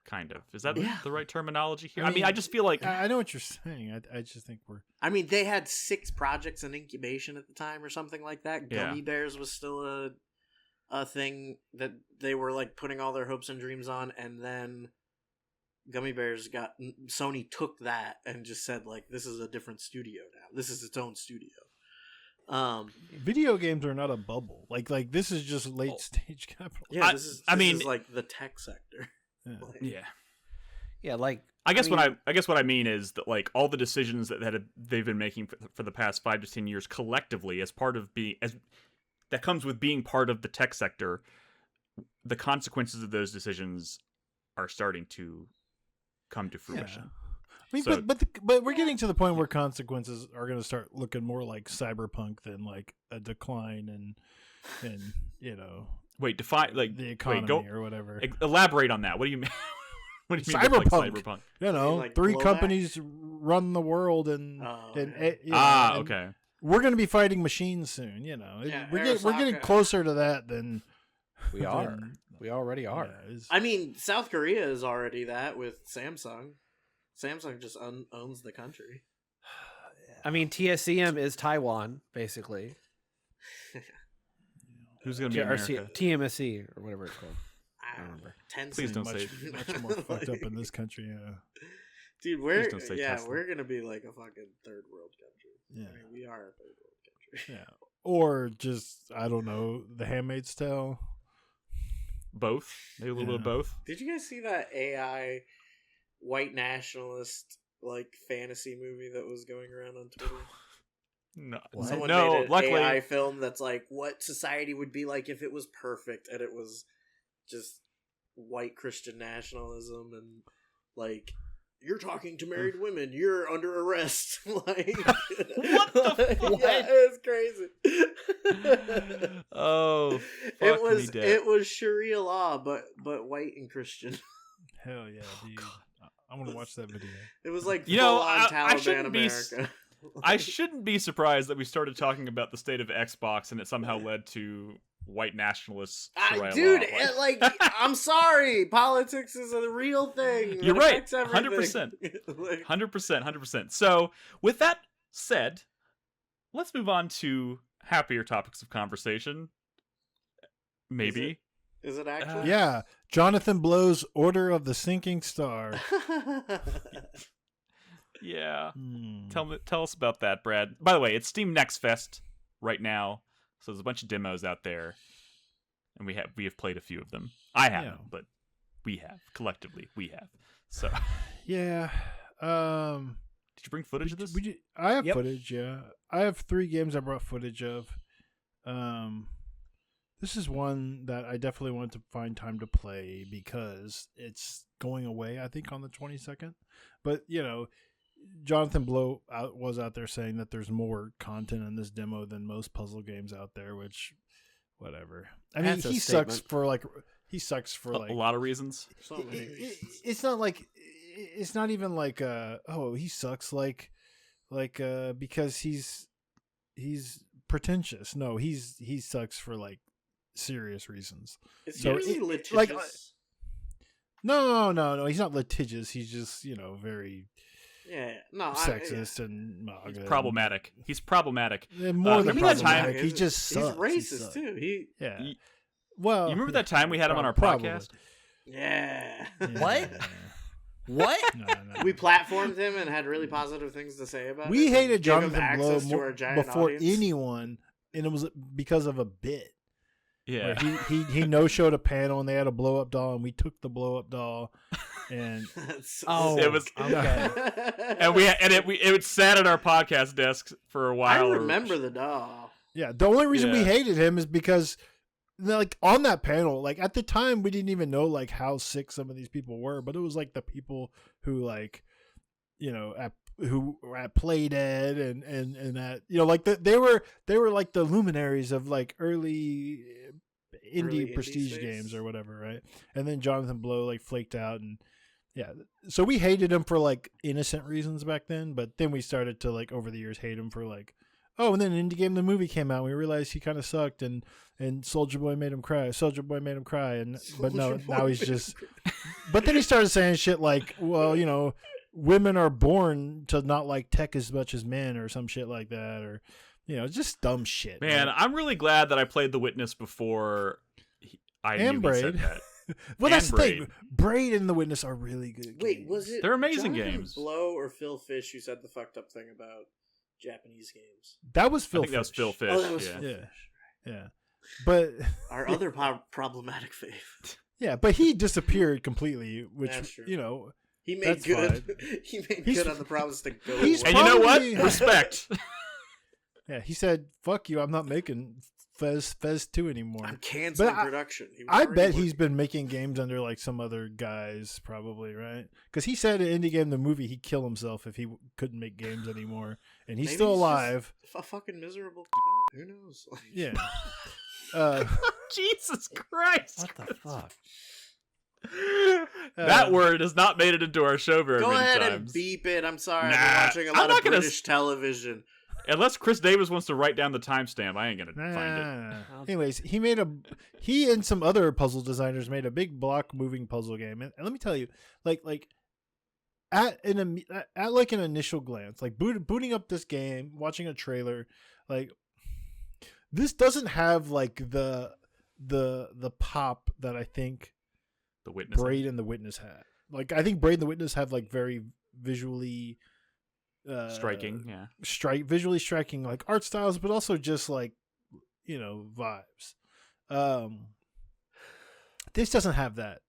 Kind of. Is that Yeah. the right terminology here? I I mean, mean, I just feel like I know what you're saying. I just think we're. I mean, they had 6 projects in incubation at the time or something like that. Yeah. Gummy Bears was still a thing that they were like putting all their hopes and dreams on, and then Gummy Bears Sony took that and just said like, this is a different studio now. This is its own studio. Video games are not a bubble. Like this is just late stage capital. Yeah, I- this is I mean- is like the tech sector. Yeah. Like, yeah. Yeah, like I guess mean, what I mean is that like all the decisions they've been making for the past 5 to 10 years collectively as part of that comes with being part of the tech sector, the consequences of those decisions are starting to come to fruition. I mean, So- but we're getting to the point where consequences are going to start looking more like cyberpunk than like a decline in Wait, define like the economy wait, go or whatever. elaborate on that. What do you mean? What do you mean with, like, Cyberpunk. cyberpunk? You know, like 3 blowback? companies run the world, and Oh, and yeah. you know, and Okay. we're going to be fighting machines soon. You know, Yeah, we're getting Arasaka. closer to that than we are. than- We already are. yeah, it's- I mean, South Korea is already that with Samsung. Samsung just owns the country. I mean, TSCM is Taiwan, basically. Who's going to be America? TMSC or whatever it's called. I don't remember. Tencent. Please don't much, say much more fucked up in this country. Yeah, Dude, Please don't say Tesla. we're gonna be like a fucking third world country. yeah, I mean, we are a third world country. yeah. Or just I don't know, The Handmaid's Tale. Both. Maybe a little bit of Yeah. both. Did you guys see that AI white nationalist like fantasy movie that was going around on Twitter? No, What? Someone no. made an Luckily, AI film that's like what society would be like if it was perfect, and it was just white Christian nationalism and like, you're talking to married women, you're under arrest. Like, What the fuck? Yeah, it's crazy. oh, fuck it was me dead. it was Sharia law, but white and Christian. Hell yeah, dude! I want to watch that video. It was like You know, full on I Taliban shouldn't be America. I shouldn't be surprised that we started talking about the state of Xbox and it somehow led to white nationalists. Sharia Dude, law. it, like, I'm sorry, politics is a real thing. You're It right, affects everything. 100%. Like, 100%. So, with that said, let's move on to happier topics of conversation. Maybe. is it actually? Yeah, Jonathan Blow's Order of the Sinking Star. Yeah. Hmm. Tell us about that, Brad. By the way, it's Steam Next Fest right now, so there's a bunch of demos out there, and we have played a few of them. I haven't, Yeah. but we have collectively. We have. So, Yeah. did you bring footage of this? I have Yep. footage. Yeah, I have 3 games I brought footage of. This is one that I definitely want to find time to play because it's going away, I think, on the 22nd. But, Jonathan Blow was out there saying that there's more content in this demo than most puzzle games out there, which, whatever. I mean, he sucks for a lot of reasons. It's not like, it's not even like, he sucks because he's pretentious. No, he sucks for like serious reasons. Is he really litigious? Like, no, he's not litigious. He's just very sexist and he's problematic. He's problematic. More than remember problematic. that time he just sucks. He's racist too. Well, you remember that time we had him on our podcast? Yeah. What? What? No. We platformed him and had really positive things to say about We him. hated Gave him Jonathan access Blow to our giant before audience. anyone, and it was because of a bit. Yeah. Where he no-showed a panel, and they had a blow-up doll, and we took the blow-up doll, and It was okay. and it sat at our podcast desk for a while. I remember the doll. Yeah, the only reason we Yeah. hated him is because, like, on that panel, like, at the time, we didn't even know, like, how sick some of these people were, but it was, like, the people who, like, who were at Playdead and at, like, they were, like, the luminaries of, like, early indie prestige space. games or whatever, right? And then Jonathan Blow, like, flaked out, and, yeah. So we hated him for, like, innocent reasons back then, but then we started to, like, over the years, hate him for, like, oh, and then Indie Game the movie came out. And we realized he kind of sucked, and Soulja Boy made him cry. But now he's just. But then he started saying shit like, well, women are born to not like tech as much as men, or some shit like that, or just dumb shit. Man, right? I'm really glad that I played The Witness before I And knew he said Braid. that. Well, that's and the thing. Braid and The Witness are really good. Wait, games. was it? They're amazing Jonathan games. Blow or Phil Fish who said the fucked up thing about Japanese games? That was Phil. I think that was Phil Fish. Oh, that was yeah. Phil Yeah. Fish. Yeah, but Our other problematic fave. yeah, but he disappeared completely, which That's true. He made That's good. fine. He made He's- good on the promise to go. he's away. And you know what? Probably- Respect. Yeah, he said, "Fuck you! I'm not making Fez 2 anymore." I'm canceling But production. He was I already bet he's working. been making games under like some other guys, probably, right? Because he said in Indie Game the movie he'd kill himself if he couldn't make games anymore, and he's Maybe still he's alive. just a fucking miserable cunt. Who knows? Like, Yeah. Jesus Christ. What the fuck? That word has not made it into our show very Go many ahead times. and beep it. I'm sorry. Nah, I'm watching a I'm lot not of gonna British television. Unless Chris Davis wants to write down the timestamp, I ain't gonna find it. Nah. Anyways, he and some other puzzle designers made a big block moving puzzle game, and let me tell you, like at an initial glance, like booting up this game, watching a trailer, like this doesn't have like the pop that I think The Witness. Braid and The Witness had. Like I think Braid and The Witness have like very visually Striking, yeah. visually striking like art styles, but also just like vibes. This doesn't have that.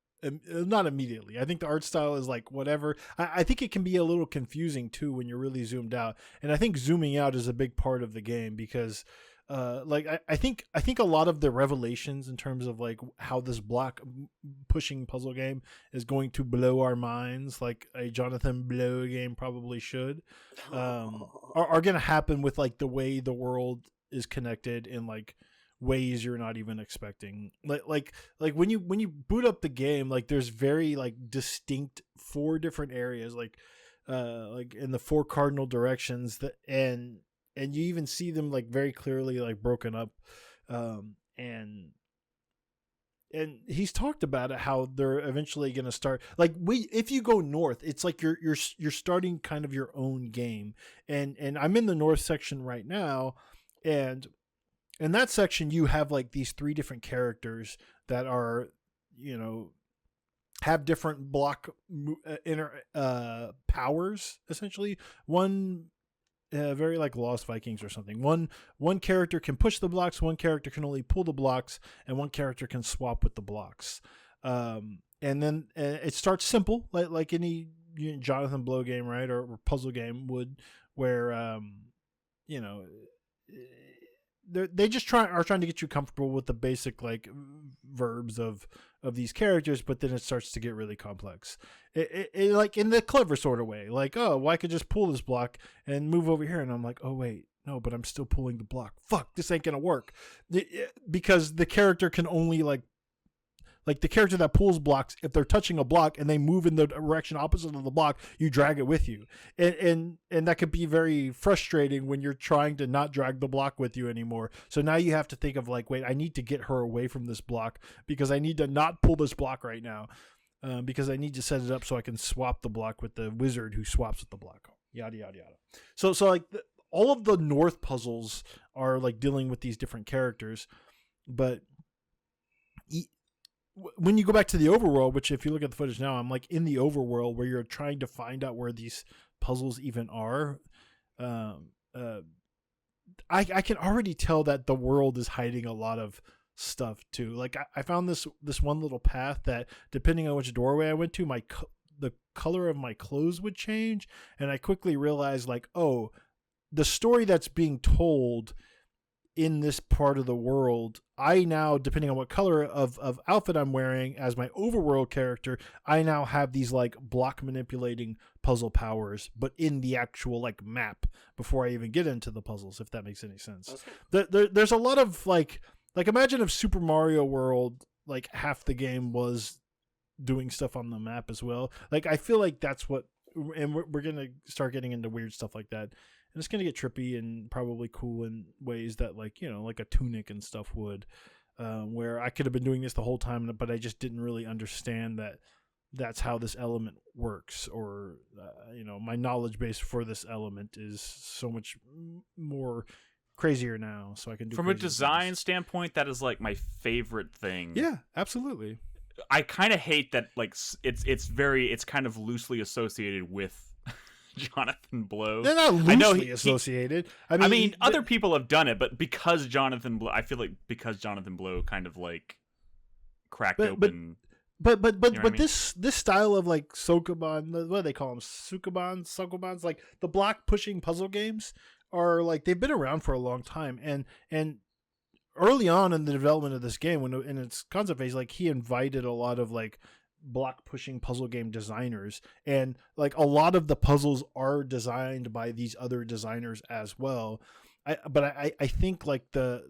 Not immediately. I think the art style is like whatever. I think it can be a little confusing too when you're really zoomed out, and I think zooming out is a big part of the game because I think a lot of the revelations in terms of like how this block pushing puzzle game is going to blow our minds, like a Jonathan Blow game probably should, are going to happen with like the way the world is connected in like ways you're not even expecting. Like when you boot up the game, like there's very like distinct 4 different areas, like in the 4 cardinal directions that and you even see them like very clearly like broken up, and he's talked about it how they're eventually going to start like if you go north, it's like you're starting kind of your own game, and I'm in the north section right now, and in that section you have like these 3 different characters that are have different block inner powers essentially. One very like Lost Vikings or something. One character can push the blocks, one character can only pull the blocks, and one character can swap with the blocks. And then it starts simple, like any Jonathan Blow game, right, or puzzle game would, where they just are trying to get you comfortable with the basic like verbs of these characters, but then it starts to get really complex. It like in the clever sort of way, like, oh, well, I could just pull this block and move over here, and I'm like, oh wait, no, but I'm still pulling the block. Fuck, this ain't gonna work, because the character can only like the character that pulls blocks, if they're touching a block and they move in the direction opposite of the block, you drag it with you. And that could be very frustrating when you're trying to not drag the block with you anymore. So now you have to think of like, wait, I need to get her away from this block because I need to not pull this block right now, because I need to set it up so I can swap the block with the wizard who swaps with the block. Yada, yada, yada. So like all of the North puzzles are like dealing with these different characters, but when you go back to the overworld, which if you look at the footage now, I'm like in the overworld where you're trying to find out where these puzzles even are. I can already tell that the world is hiding a lot of stuff too. Like I found this one little path that, depending on which doorway I went to, the color of my clothes would change, and I quickly realized like, oh, the story that's being told in this part of the world, I now, depending on what color of outfit I'm wearing as my overworld character, I now have these like block manipulating puzzle powers, but in the actual like map before I even get into the puzzles, if that makes any sense. Okay. There's a lot of like imagine if Super Mario World, like half the game was doing stuff on the map as well. Like I feel like that's what, and we're going to start getting into weird stuff like that. And it's going to get trippy and probably cool in ways that, like, you know, like a Tunic and stuff would, where I could have been doing this the whole time, but I just didn't really understand that that's how this element works, or, you know, my knowledge base for this element is so much more crazier now, so I can do from a design standpoint. That is like my favorite thing. Yeah, absolutely. I kind of hate that, like, it's kind of loosely associated with Jonathan Blow. They're not loosely associated. I mean, other people have done it, but because Jonathan Blow, I feel like because Jonathan Blow kind of like cracked open. But this style of like Sokoban, what do they call them? Sokobans, like the block pushing puzzle games are like, they've been around for a long time, and early on in the development of this game, when in its concept phase, like he invited a lot of like block pushing puzzle game designers, and like a lot of the puzzles are designed by these other designers as well. I think like the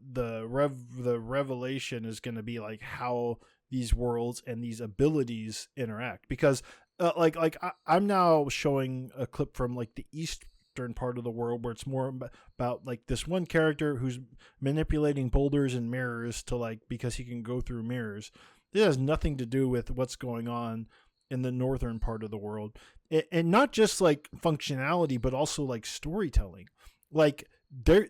revelation is going to be like how these worlds and these abilities interact, because I'm now showing a clip from like the eastern part of the world where it's more about like this one character who's manipulating boulders and mirrors to like, because he can go through mirrors. It has nothing to do with what's going on in the northern part of the world, and not just like functionality, but also like storytelling. Like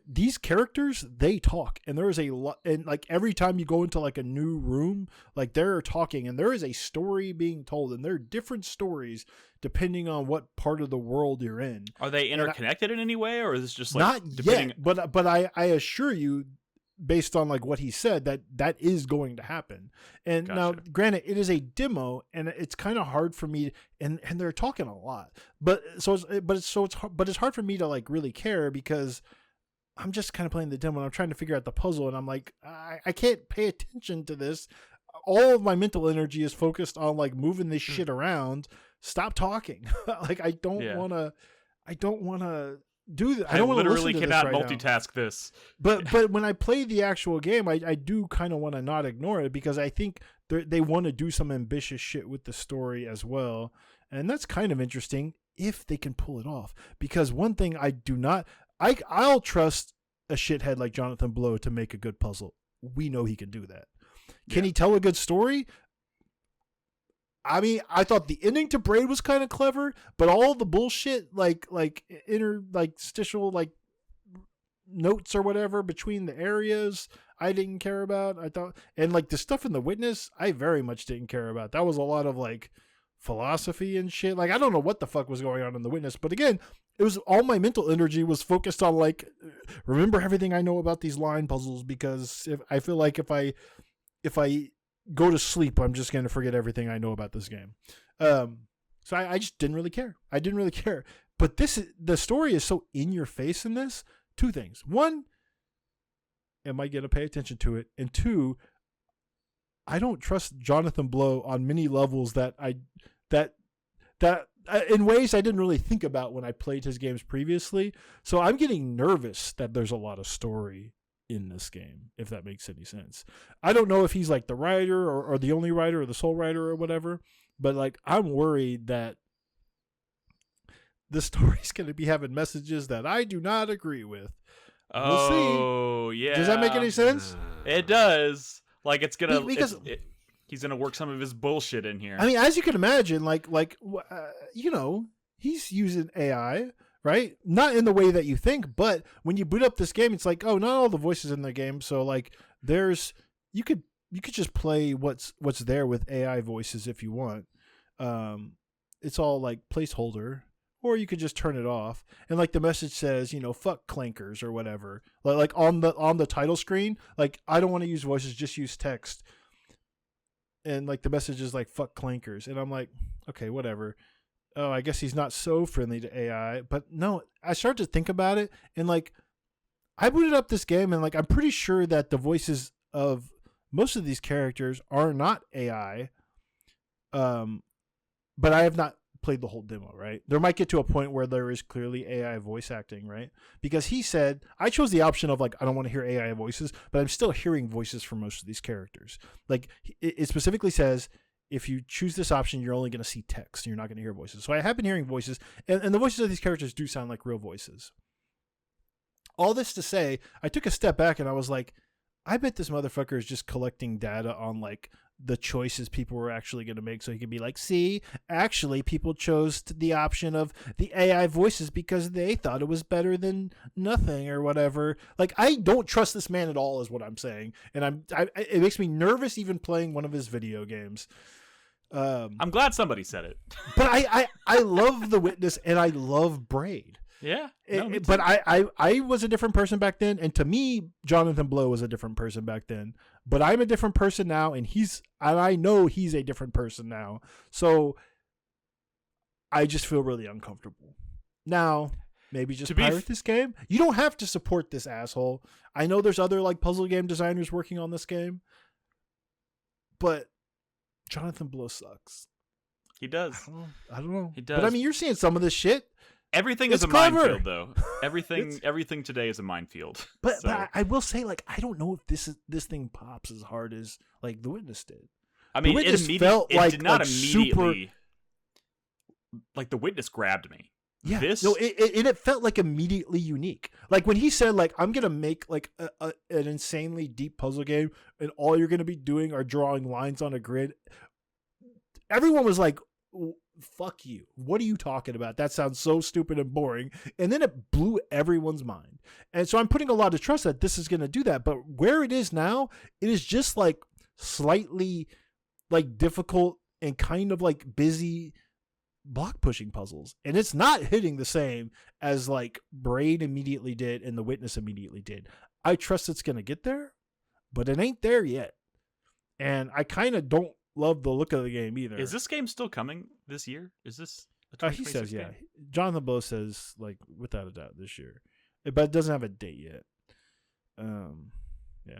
these characters, they talk, and there is a lot, and like every time you go into like a new room, like they're talking, and there is a story being told, and there are different stories depending on what part of the world you're in. Are they interconnected in any way, or is this just like not yet? But I assure you, based on like what he said, that is going to happen. And Now, granted, it is a demo, and it's kind of hard for me, and they're talking a lot, but it's hard for me to like really care, because I'm just kind of playing the demo and I'm trying to figure out the puzzle, and I'm like, I can't pay attention to this. All of my mental energy is focused on like moving this shit around. Stop talking. Like I don't want to do that. I don't want to literally listen to cannot this right multitask now. this. But when I play the actual game, I do kind of want to not ignore it, because I think they want to do some ambitious shit with the story as well, and that's kind of interesting if they can pull it off. Because one thing I'll trust a shithead like Jonathan Blow to make a good puzzle. We know he can do that. Can he tell a good story? I mean, I thought the ending to Braid was kind of clever, but all the bullshit, like interstitial, like notes or whatever between the areas, I didn't care about. I thought, and like the stuff in The Witness, I very much didn't care about. That was a lot of like philosophy and shit. Like, I don't know what the fuck was going on in The Witness, but again, it was all my mental energy was focused on like, remember everything I know about these line puzzles, because I feel like if I go to sleep, I'm just going to forget everything I know about this game. So I just didn't really care. I didn't really care. But the story is so in your face in this. Two things. One, am I going to pay attention to it? And 2, I don't trust Jonathan Blow on many levels that in ways I didn't really think about when I played his games previously. So I'm getting nervous that there's a lot of story in this game, if that makes any sense. I don't know if he's like the writer or the only writer or the sole writer or whatever, but like I'm worried that the story's going to be having messages that I do not agree with. We'll see. Yeah. Does that make any sense? It does. Like it's gonna because he's gonna work some of his bullshit in here. I mean, as you can imagine, he's using AI, right? Not in the way that you think, but when you boot up this game, it's like, oh, not all the voices in the game. So like, you could just play what's there with AI voices if you want. It's all like placeholder. Or you could just turn it off, and like the message says, fuck clankers or whatever. Like on the title screen, like I don't want to use voices, just use text. And like the message is like fuck clankers, and I'm like, okay, whatever. Oh, I guess he's not so friendly to AI, but no, I started to think about it, and like I booted up this game, and like I'm pretty sure that the voices of most of these characters are not AI. But I have not played the whole demo, right? There might get to a point where there is clearly AI voice acting, right? Because he said, I chose the option of like, I don't want to hear AI voices, but I'm still hearing voices for most of these characters. Like it specifically says, if you choose this option, you're only going to see text and you're not going to hear voices. So I have been hearing voices, and the voices of these characters do sound like real voices. All this to say, I took a step back and I was like, I bet this motherfucker is just collecting data on like the choices people were actually going to make, so he can be like, see, actually people chose the option of the AI voices because they thought it was better than nothing or whatever. Like, I don't trust this man at all is what I'm saying, and it makes me nervous even playing one of his video games. I'm glad somebody said it. But I love The Witness and I love Braid. Yeah. But I was a different person back then, and to me, Jonathan Blow was a different person back then. But I'm a different person now, and I know he's a different person now. So I just feel really uncomfortable. Now, maybe just pirate this game. You don't have to support this asshole. I know there's other like puzzle game designers working on this game, but Jonathan Blow sucks. He does. I don't know. He does. But I mean, you're seeing some of this shit. Everything is a minefield, though. Everything today is a minefield. But I will say, like, I don't know if this thing pops as hard as like The Witness did. I mean, it did not immediately. Like The Witness grabbed me. Yeah, it felt like immediately unique. Like when he said, like, I'm gonna make like an insanely deep puzzle game, and all you're gonna be doing are drawing lines on a grid. Everyone was like, fuck you. What are you talking about? That sounds so stupid and boring. And then it blew everyone's mind. And so I'm putting a lot of trust that this is going to do that. But where it is now, it is just like slightly like difficult and kind of like busy block pushing puzzles. And it's not hitting the same as like Braid immediately did and The Witness immediately did. I trust it's going to get there, but it ain't there yet. And I kind of don't love the look of the game either. Is this game still coming this year? Is this he says game? Yeah. Jonathan Blow says like without a doubt this year, but it doesn't have a date yet. Yeah,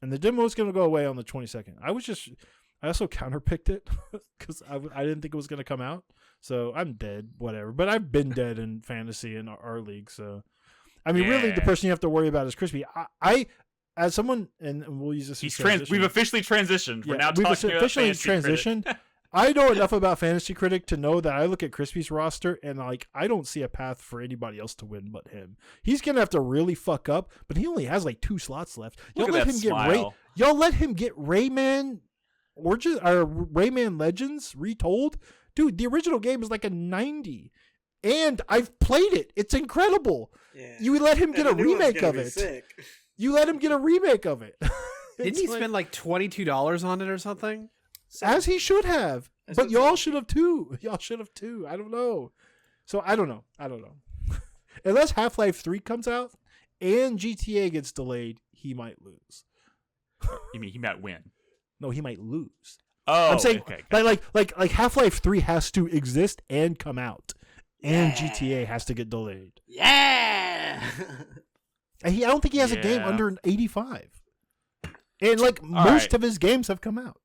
and the demo is going to go away on the 22nd. I also counterpicked it because I didn't think it was going to come out, so I'm dead. Whatever, but I've been dead in fantasy in our league, so I mean, really, the person you have to worry about is Crispy. I as someone, and we'll use this. We've officially transitioned. We're now talking about transitioned. Critic. I know enough about Fantasy Critic to know that I look at Crispy's roster and like I don't see a path for anybody else to win but him. He's gonna have to really fuck up, but he only has like 2 slots left. Y'all let him get Rayman Origins or Rayman Legends retold. Dude, the original game is like a 90. And I've played it. It's incredible. Yeah. You let him get a remake of it. Sick. You let him get a remake of it. Didn't he spend like $22 on it or something? As he should have. But y'all should have too. Y'all should have too. I don't know. So I don't know. Unless Half-Life 3 comes out and GTA gets delayed, he might lose. You mean he might win? No, he might lose. Oh, I'm saying okay. Like Half-Life 3 has to exist and come out. And GTA has to get delayed. Yeah. I don't think he has a game under an 85. And like most of his games have come out.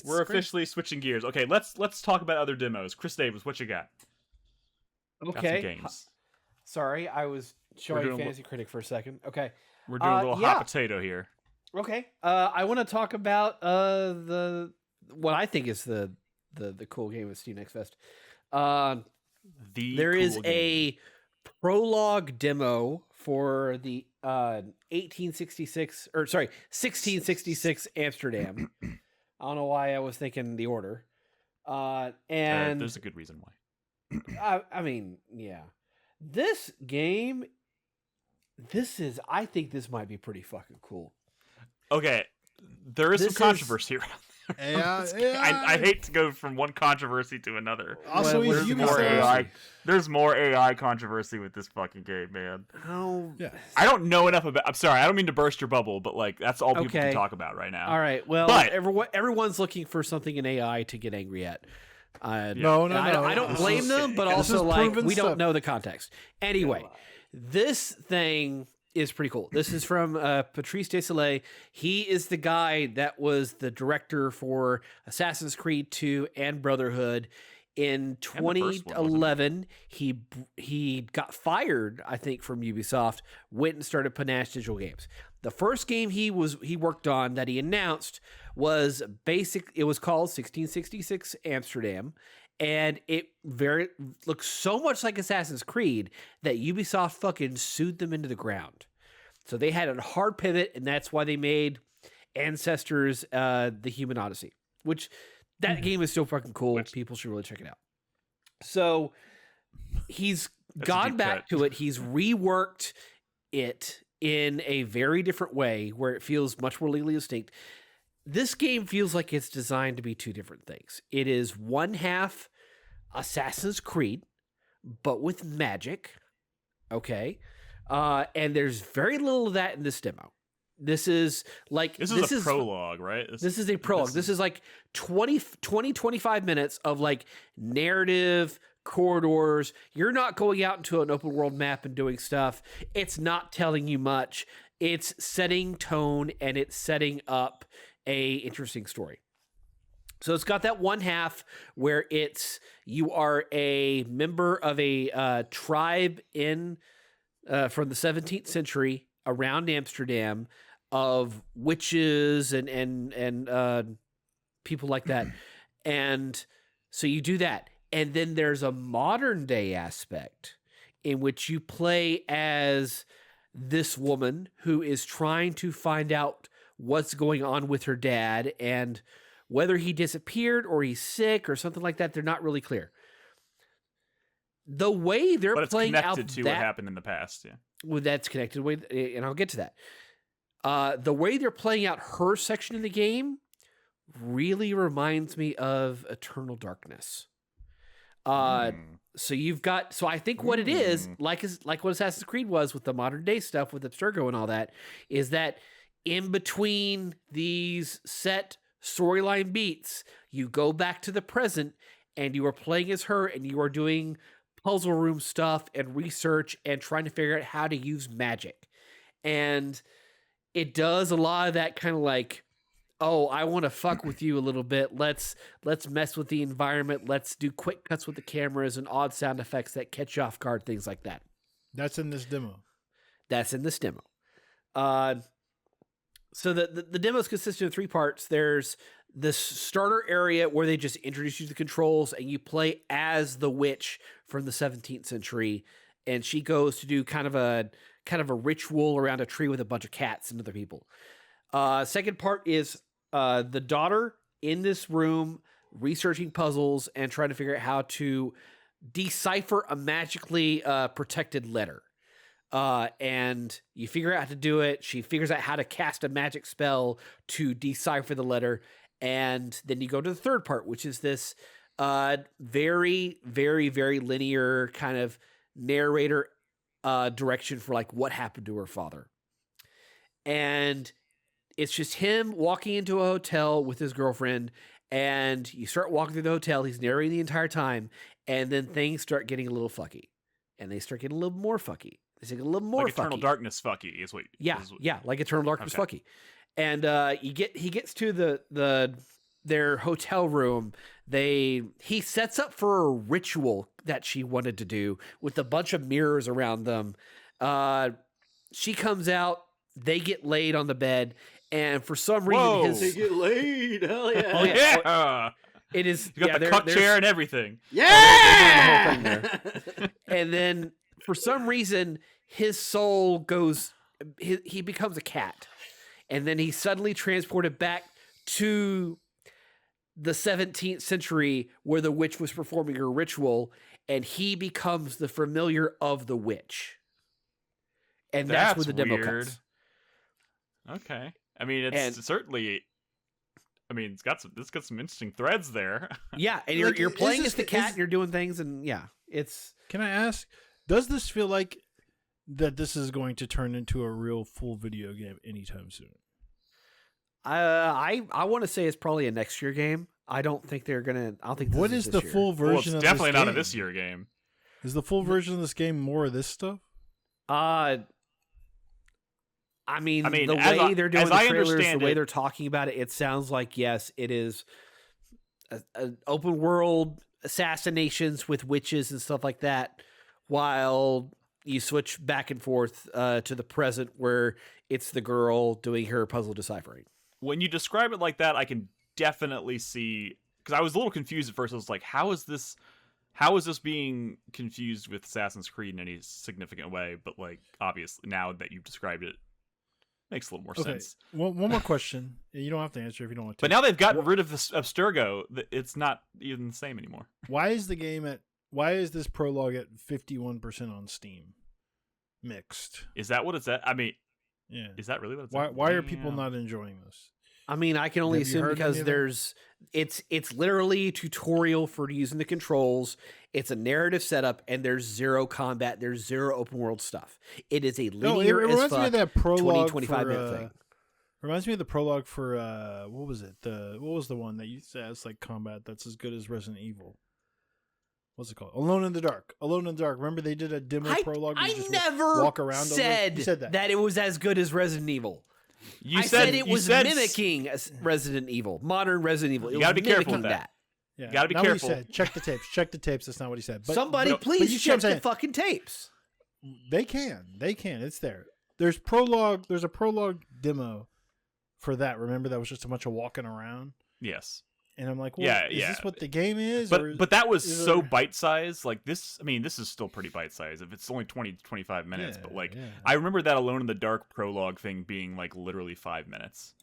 We're officially switching gears. Okay, let's talk about other demos. Chris Davis, what you got? Okay. Got some games. Sorry, I was showing Fantasy Critic for a second. Okay. We're doing a little hot potato here. Okay. I want to talk about what I think is the cool game with Steam Next Fest. There is a prologue demo for the 1666 Amsterdam. I don't know why I was thinking the order. And there's a good reason why. I mean, yeah. This game, I think this might be pretty fucking cool. Okay, there is some controversy around there. Yeah. I hate to go from one controversy to another. Also, there's more AI controversy with this fucking game, man. Oh, yeah. I don't know enough about. I'm sorry, I don't mean to burst your bubble, but like that's all people can talk about right now. All right, well, everyone's looking for something in AI to get angry at. No. I don't blame them, but also like we don't know the context. Anyway, this thing is pretty cool. This is from Patrice Desilets. He is the guy that was the director for Assassin's Creed 2 and Brotherhood. In 2011, he got fired, I think, from Ubisoft, went and started Panache Digital Games. The first game he worked on that he announced was it was called 1666 Amsterdam, and it looks so much like Assassin's Creed that Ubisoft fucking sued them into the ground. So they had a hard pivot, and that's why they made Ancestors the Human Odyssey, which that game is still fucking cool. People should really check it out. So he's gone back to it. He's reworked it in a very different way where it feels much more legally distinct. This game feels like it's designed to be two different things. It is one half Assassin's Creed, but with magic. Okay. And there's very little of that in this demo. This is a prologue, right? This is a prologue. This is like 25 minutes of like narrative corridors. You're not going out into an open world map and doing stuff. It's not telling you much. It's setting tone and it's setting up a interesting story. So it's got that one half where you are a member of a tribe from the 17th century around Amsterdam of witches and people like that. And so you do that. And then there's a modern day aspect in which you play as this woman who is trying to find out what's going on with her dad and whether he disappeared or he's sick or something like that. They're not really clear. The way they're playing out connected to what happened in the past, yeah. Well, that's connected with, and I'll get to that. The way they're playing out her section in the game really reminds me of Eternal Darkness. So I think what it is, like what Assassin's Creed was with the modern day stuff with Abstergo and all that, is that in between these set storyline beats, you go back to the present and you are playing as her and you are doing puzzle room stuff and research and trying to figure out how to use magic. And it does a lot of that kind of like, oh, I want to fuck with you a little bit. Let's mess with the environment. Let's do quick cuts with the cameras and odd sound effects that catch you off guard, things like that. That's in this demo. So the demo is consistent of three parts. There's this starter area where they just introduce you to the controls and you play as the witch from the 17th century. And she goes to do kind of a ritual around a tree with a bunch of cats and other people. Second part is the daughter in this room researching puzzles and trying to figure out how to decipher a magically protected letter. And you figure out how to do it. She figures out how to cast a magic spell to decipher the letter. And then you go to the third part, which is this very, very, very linear kind of narrator direction for like what happened to her father. And it's just him walking into a hotel with his girlfriend, and you start walking through the hotel. He's narrating the entire time, and then things start getting a little fucky, and they start getting a little more fucky, It's like a little more like Eternal fucky. Darkness fucky is what. Yeah, like Eternal Darkness Okay. fucky. And he gets to their hotel room. He sets up for a ritual that she wanted to do with a bunch of mirrors around them. She comes out. They get laid on the bed, and for some reason, They get laid. Hell yeah. Oh, yeah. Yeah. It is. You got the cuck chair and everything. Yeah. doing the whole thing and then for some reason, his soul goes. He becomes a cat, and then he's suddenly transported back to the 17th century where the witch was performing her ritual, and he becomes the familiar of the witch. And that's where the demo weird. cuts. Okay. I mean, it's certainly. I mean, it's got some interesting threads there. Yeah, and Like, you're playing is as the this- cat, is- and you're doing things, and yeah, it's. Can I ask, does this feel like that this is going to turn into a real full video game anytime soon? I want to say it's probably a next year game. I don't think they're gonna. I don't think. What this is the this full year. Well, version it's of definitely this not a game? this year game. Is the full version of this game more of this stuff? I mean, I mean, the as way they're doing as the I trailers, the understand way it- they're talking about it, it sounds like yes, it is an open world assassinations with witches and stuff like that. While you switch back and forth to the present, where it's the girl doing her puzzle deciphering. When you describe it like that, I can definitely see, because I was a little confused at first. I was like, how is this being confused with Assassin's Creed in any significant way? But like, obviously, now that you've described it, makes a little more sense. One more question. You don't have to answer if you don't want to. But now they've gotten rid of this Abstergo, it's not even the same anymore. Why is this prologue at 51% on Steam? Mixed. Is that what it's at? I mean, Yeah. is that really what it's Why at? why are people Damn. not enjoying this? I mean, I can only Have you assume heard because any of them? there's it's literally a tutorial for using the controls. It's a narrative setup, and there's zero combat. There's zero open world stuff. It is a No, it linear as reminds me fuck of that prologue 20-25 for, minute thing. Reminds me of the prologue for what was it? What was the one that used to have like combat that's as good as Resident Evil? What's it called? Alone in the Dark. Alone in the Dark. Remember they did a demo prologue? where you I just never walk around said, you said that. it was as good as Resident Evil. You I said it you was said- mimicking Resident Evil, modern Resident Evil. It You was gotta be careful mimicking with that. Yeah, gotta be not careful. What he said. Check the tapes. Check the tapes. That's not what he said. But, Somebody but please you see what I'm check the saying? fucking tapes. They can. It's there. There's a prologue demo for that. Remember that was just a bunch of walking around? Yes. And I'm like, well, Yeah, is yeah. this what the game is? But that was is so there- bite-sized. Like this, I mean, this is still pretty bite-sized. If it's only 20 to 25 minutes, but like, yeah. I remember that Alone in the Dark prologue thing being like literally 5 minutes.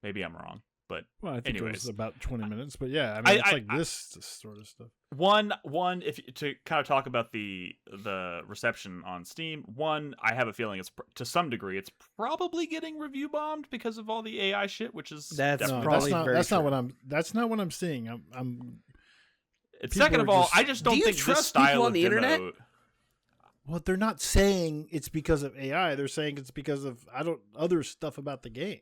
Maybe I'm wrong, but Well, I think it anyways. was about 20 minutes, but yeah, I mean, it's like I- this sort of stuff. one, if to kind of talk about the reception on Steam. One, I have a feeling it's to some degree it's probably getting review bombed because of all the AI shit, which is That's definitely- probably very that's not true. that's not what I'm seeing. I'm It's people second are of all, just- I just Do don't you think this trust style people on of the demo. internet? well, they're not saying it's because of AI. They're saying it's because of other stuff about the game.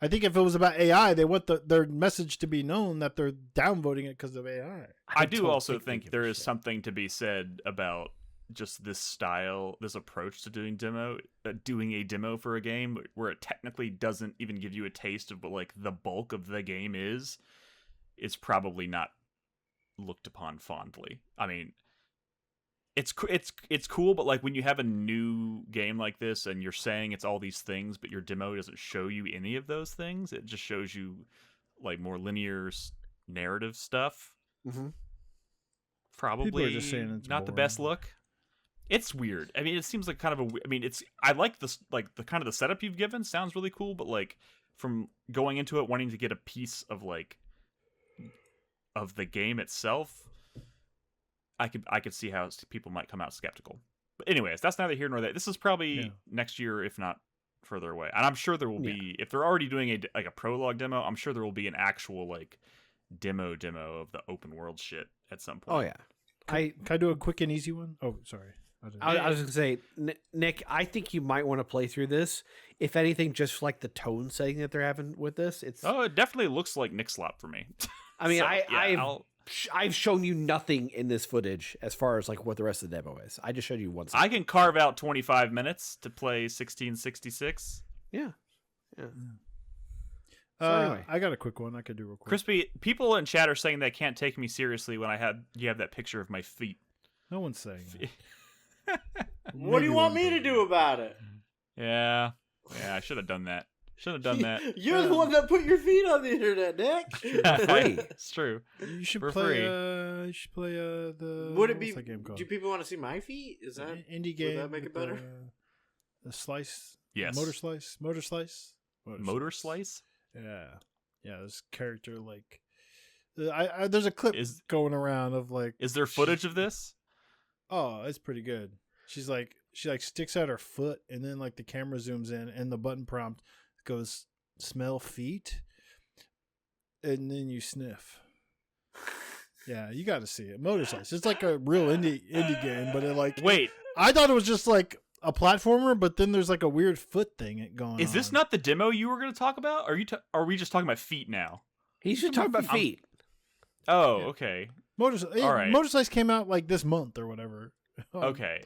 I think if it was about AI, they want their message to be known that they're downvoting it because of AI. I do don't also think they think give there a is shit. something to be said about just this style, this approach to doing a demo for a game where it technically doesn't even give you a taste of what like the bulk of the game is probably not looked upon fondly. I mean, it's cool, but like when you have a new game like this and you're saying it's all these things, but your demo doesn't show you any of those things, it just shows you like more linear narrative stuff. Mm-hmm. Probably just saying it's not the boring. best look. It's weird. I mean, it seems like kind of I mean, I like this, like the kind of the setup you've given sounds really cool, but like from going into it wanting to get a piece of like of the game itself, I could see how people might come out skeptical. But anyways, that's neither here nor there. This is probably Yeah. next year, if not further away. And I'm sure there will be, if they're already doing a prologue demo, I'm sure there will be an actual like demo of the open world shit at some point. Oh yeah. Can I do a quick and easy one? Oh, sorry. I was going to say, Nick, I think you might want to play through this. If anything, just like the tone setting that they're having with this. It's. Oh, it definitely looks like Nick Slop for me. I mean, So, I've I've shown you nothing in this footage as far as like what the rest of the demo is. I just showed you one. I can carve out 25 minutes to play 1666. Yeah. So anyway. I got a quick one I could do real quick. Crispy, people in chat are saying they can't take me seriously when you have that picture of my feet. No one's saying that. What do you want me to do about it? Yeah, I should have done that. You're the one that put your feet on the internet, Nick. Free. It's true. You should For play. free. You should play the. Would it be? What's that game called? Do people want to see my feet? Is that indie game? Would that make it better? The slice. Yes. Motor slice. Motor slice. Yeah. This character like, there's a clip going around of like. Is there footage of this? Oh, it's pretty good. She sticks out her foot, and then like the camera zooms in, and the button prompt goes smell feet, and then you sniff. Yeah, you got to see it. Motor Slice. It's like a real indie game, but it like wait. I thought it was just like a platformer, but then there's like a weird foot thing going on. Is this not the demo you were going to talk about? Are we just talking about feet now? He should talk about feet. Oh, Yeah. okay. All right. Motor Slice came out like this month or whatever. Okay.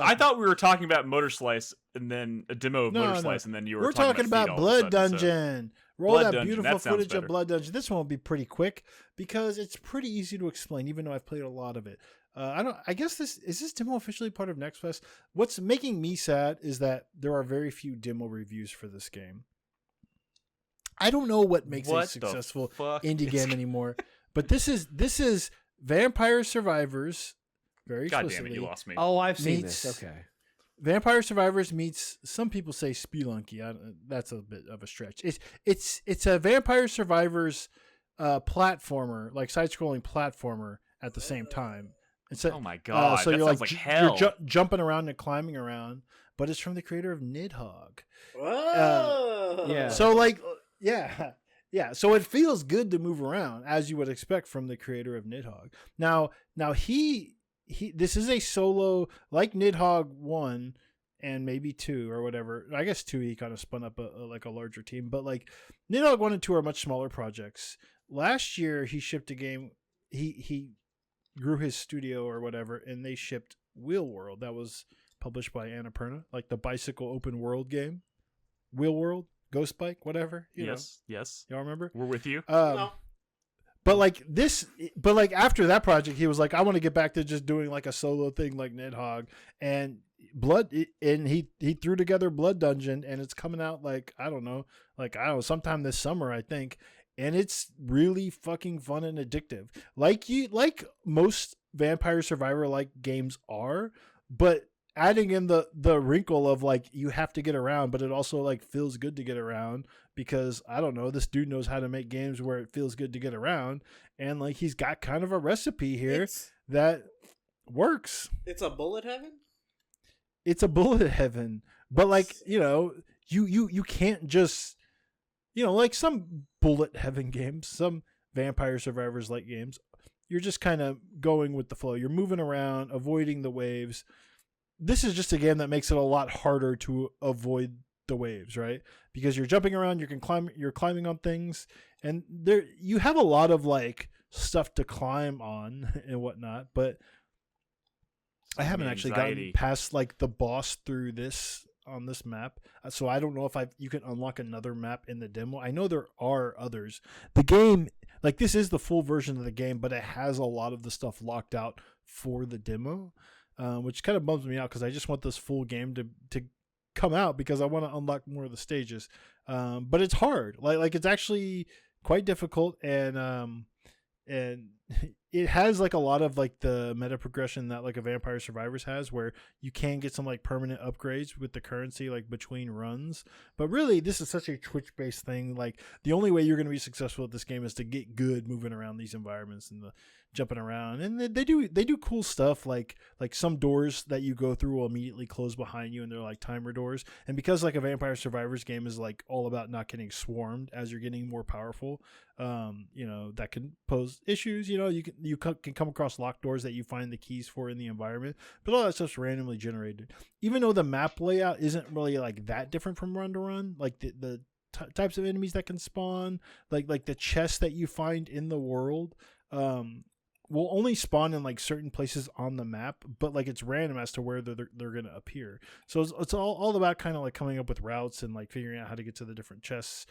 I thought we were talking about Motor Slice and then a demo of Motor Slice, and then you were We're talking about Blood Dungeon. Roll Blood that Dungeon, beautiful that sounds footage better. of Blood Dungeon. This one will be pretty quick because it's pretty easy to explain, even though I've played a lot of it. I guess this demo officially part of Next Fest? What's making me sad is that there are very few demo reviews for this game. I don't know what makes a successful indie game anymore, but this is Vampire Survivors. Very explicitly. God damn it, you lost me. Oh, I've seen this. Okay. Vampire Survivors meets, some people say Spelunky. That's a bit of a stretch. It's a Vampire Survivors platformer, like side-scrolling platformer at the same time. Oh my god! So that you're sounds like hell. You're jumping around and climbing around, but it's from the creator of Nidhogg. Whoa! Yeah. So like, yeah. So it feels good to move around as you would expect from the creator of Nidhogg. Now he this is a solo, like Nidhogg 1 and maybe 2 or whatever. I guess 2 he kind of spun up a larger team, but like Nidhogg 1 and 2 are much smaller projects. Last year he shipped a game. He grew his studio or whatever, and they shipped Wheel World. That was published by Annapurna, like the bicycle open world game. Wheel World, Ghost Bike, whatever. Yes. Y'all remember? We're with you. No. But after that project, he was like, I want to get back to just doing like a solo thing like Nidhogg, and he threw together Blood Dungeon, and it's coming out I don't know, sometime this summer, I think. And it's really fucking fun and addictive. Like most Vampire Survivor like games are, but adding in the wrinkle of like you have to get around, but it also like feels good to get around because I don't know, this dude knows how to make games where it feels good to get around, and like he's got kind of a recipe here that works. It's a bullet heaven? It's a bullet heaven. But like, you can't just like some bullet heaven games, some Vampire Survivors like games, you're just kind of going with the flow. You're moving around, avoiding the waves. This is just a game that makes it a lot harder to avoid the waves, right? Because you're jumping around, you're climbing on things, and you have a lot of like stuff to climb on and whatnot, but I haven't actually gotten past like the boss through this on this map, so I don't know if you can unlock another map in the demo. I know there are others. The game, like, this is the full version of the game, but it has a lot of the stuff locked out for the demo, which kind of bums me out because I just want this full game to come out because I want to unlock more of the stages. But it's hard. Like it's actually quite difficult, and it has like a lot of like the meta progression that like a Vampire Survivors has, where you can get some like permanent upgrades with the currency like between runs. But really, this is such a Twitch based thing. Like the only way you're going to be successful at this game is to get good moving around these environments and the jumping around. And they do cool stuff, like some doors that you go through will immediately close behind you, and they're like timer doors. And because like a Vampire Survivors game is like all about not getting swarmed as you're getting more powerful, that can pose issues. You can come across locked doors that you find the keys for in the environment, but all that stuff's randomly generated. Even though the map layout isn't really like that different from run to run, like the types of enemies that can spawn, like the chests that you find in the world, will only spawn in like certain places on the map, but like it's random as to where they're going to appear. So it's all about kind of like coming up with routes and like figuring out how to get to the different chests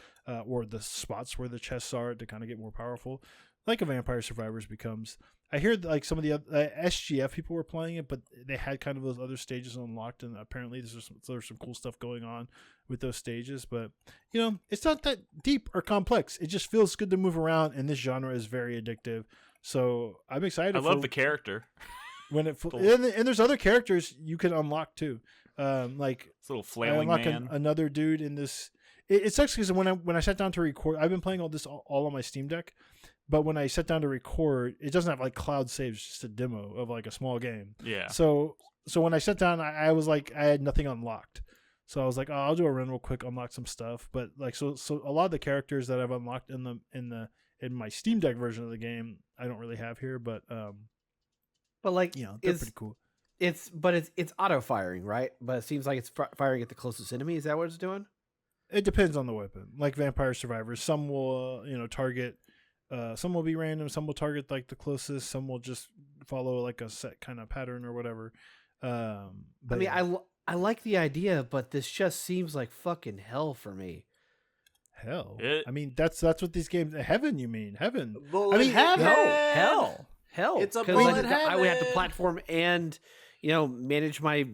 or the spots where the chests are to kind of get more powerful, like a Vampire Survivors becomes. I hear like some of the SGF people were playing it, but they had kind of those other stages unlocked, and apparently there's some cool stuff going on with those stages. But it's not that deep or complex. It just feels good to move around, and this genre is very addictive. So I'm excited. I love the character. When and there's other characters you can unlock too, like this little flailing man. Another dude in this. It sucks because when I sat down to record, I've been playing all this all on my Steam Deck. But when I sat down to record, it doesn't have like cloud saves, it's just a demo of like a small game. Yeah. So when I sat down, I was like, I had nothing unlocked. So I was like, oh, I'll do a run real quick, unlock some stuff. But like, so a lot of the characters that I've unlocked in my Steam Deck version of the game, I don't really have here. But like, they're pretty cool. It's auto firing, right? But it seems like it's firing at the closest enemy. Is that what it's doing? It depends on the weapon. Like Vampire Survivors, some will target. Some will be random, some will target like the closest, some will just follow like a set kind of pattern or whatever. But I mean, I like the idea, but this just seems like fucking hell for me. Hell? I mean, that's what these games. Heaven, you mean? Heaven? Bullet I mean, heaven. Hell. It's a bullet heaven. I would have to platform and manage my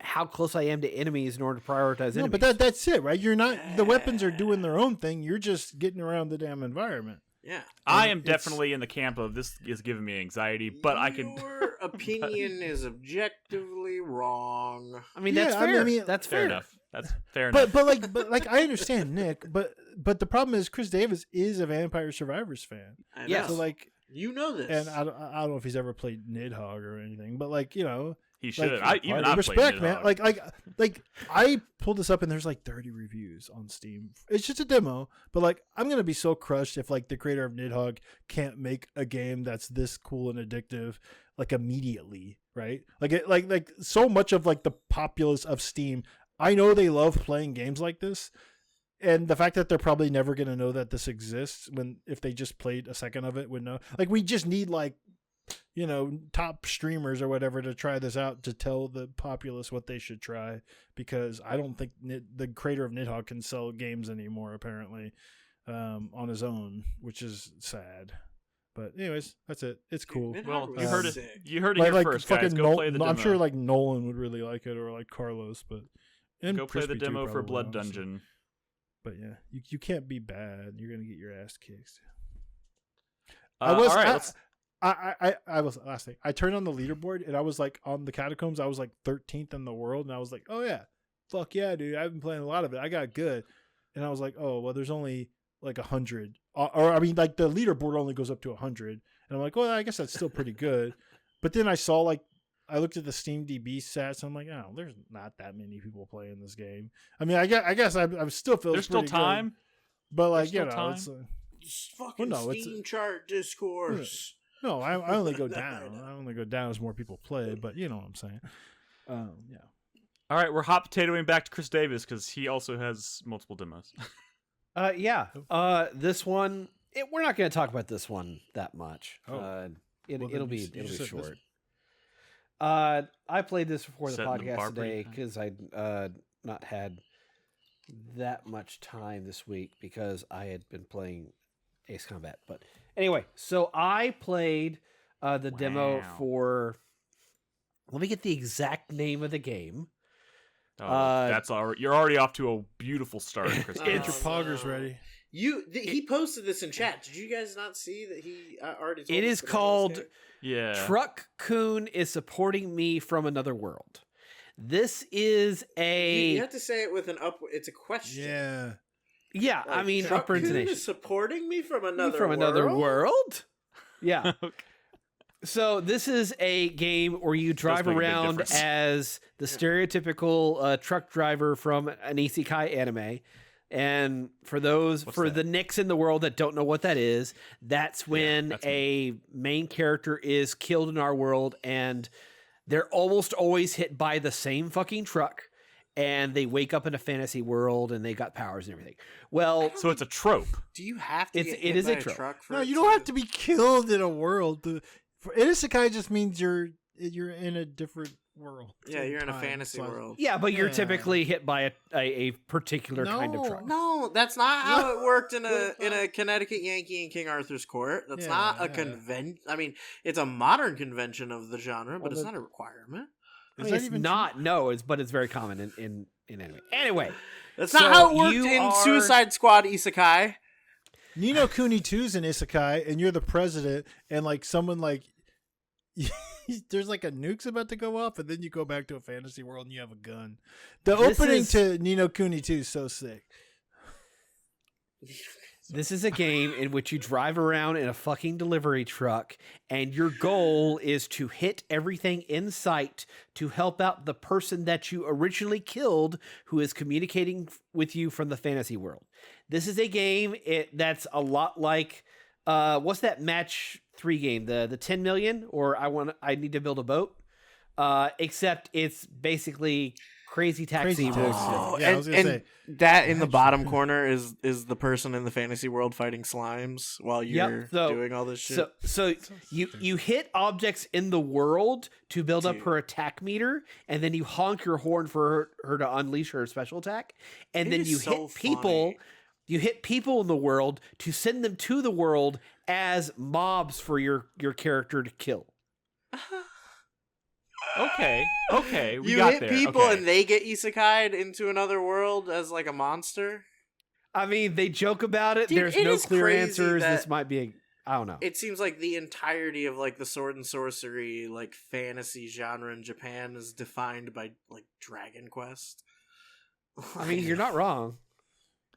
how close I am to enemies in order to prioritize enemies. No, but that's it, right? You're not. The weapons are doing their own thing. You're just getting around the damn environment. Yeah, I am definitely in the camp of this is giving me anxiety, but I can. Your opinion is objectively wrong. I mean, that's fair. I mean, that's fair enough. That's fair enough. But like I understand Nick, but the problem is Chris Davis is a Vampire Survivors fan. Yeah, so like this, and I don't know if he's ever played Nidhogg or anything, but like he should. Like, I respect, man. Like I pulled this up and there's like 30 reviews on Steam. It's just a demo, but like I'm gonna be so crushed if like the creator of Nidhogg can't make a game that's this cool and addictive like immediately, right? Like so much of like the populace of Steam, I know they love playing games like this. And the fact that they're probably never gonna know that this exists if they just played a second of it would know. Like we just need like top streamers or whatever to try this out to tell the populace what they should try, because I don't think the creator of Nidhogg can sell games anymore apparently on his own, which is sad. But anyways, that's it. It's cool. Well, you heard it. You heard it here first, guys. Go play the demo. I'm sure like Nolan would really like it, or like Carlos, but go play the demo for Blood Dungeon. But yeah, you can't be bad. You're gonna get your ass kicked. I was last thing. I turned on the leaderboard and I was like on the Catacombs. I was like 13th in the world, and I was like, oh yeah, fuck yeah, dude. I've been playing a lot of it. I got good, and I was like, oh well, there's only like 100, or I mean, like the leaderboard only goes up to 100, and I'm like, well, I guess that's still pretty good. But then I saw I looked at the SteamDB stats, and I'm like, oh, there's not that many people playing this game. I mean, I guess I still feel there's still time, good, but like it's just fucking Steam chart discourse. No, I only go down. I only go down as more people play, but you know what I'm saying. Yeah. All right, we're hot potatoing back to Chris Davis because he also has multiple demos. Yeah. This one, we're not going to talk about this one that much. It'll be short. I played this before the podcast today because I'd not had that much time this week because I had been playing Ace Combat. But anyway, so I played the demo for. Let me get the exact name of the game. That's already, you're already off to a beautiful start, Chris. Get your poggers ready. He posted this in chat. Did you guys not see that he already? Told it is called. Truck-Kun is supporting me from another world. This is a. You have to say it with an up. It's a question. Yeah. Yeah, like, I mean, upper intonation. Is supporting me from another world. Yeah. Okay. So this is a game where you drive around as the stereotypical truck driver from an isekai anime. And for the nicks in the world that don't know what that is, that's when a main character is killed in our world and they're almost always hit by the same fucking truck. And they wake up in a fantasy world, and they got powers and everything. Well, so it's a trope. Do you have to? It is a trope. No, you don't have to be killed in a world Isekai just means you're in a different world. Yeah, you're in a time. fantasy world. Yeah, but you're Yeah. typically hit by a particular kind of truck. No, that's not how it worked in a Connecticut Yankee in King Arthur's Court. That's not a convention. I mean, it's a modern convention of the genre, but it's not a requirement. It's not. No, but it's very common in anime. Anyway, that's not how it worked in Suicide Squad Isekai. Ni no Kuni 2's an Isekai, and you're the president, and like someone like there's like a nuke's about to go off, and then you go back to a fantasy world and you have a gun. The opening to Ni no Kuni 2 is so sick. This is a game in which you drive around in a fucking delivery truck, and your goal is to hit everything in sight to help out the person that you originally killed who is communicating with you from the fantasy world. This is a game that's a lot like, what's that match 3 game? The 10 million, or I need to build a boat? Except it's basically Crazy Taxi. Oh, yeah, I was gonna say that in the bottom corner is the person in the fantasy world fighting slimes while you're doing all this shit. So you hit objects in the world to build up her attack meter, and then you honk your horn for her to unleash her special attack, and then you hit people. You hit people in the world to send them to the world as mobs for your character to kill. Okay, we you got hit there. people Okay. and they get isekai'd into another world as like a monster. I mean, they joke about it. Dude, There's it no is clear crazy answers. that- This might be I don't know. It seems like the entirety of like the sword and sorcery like fantasy genre in Japan is defined by like Dragon Quest. I mean, you're not wrong.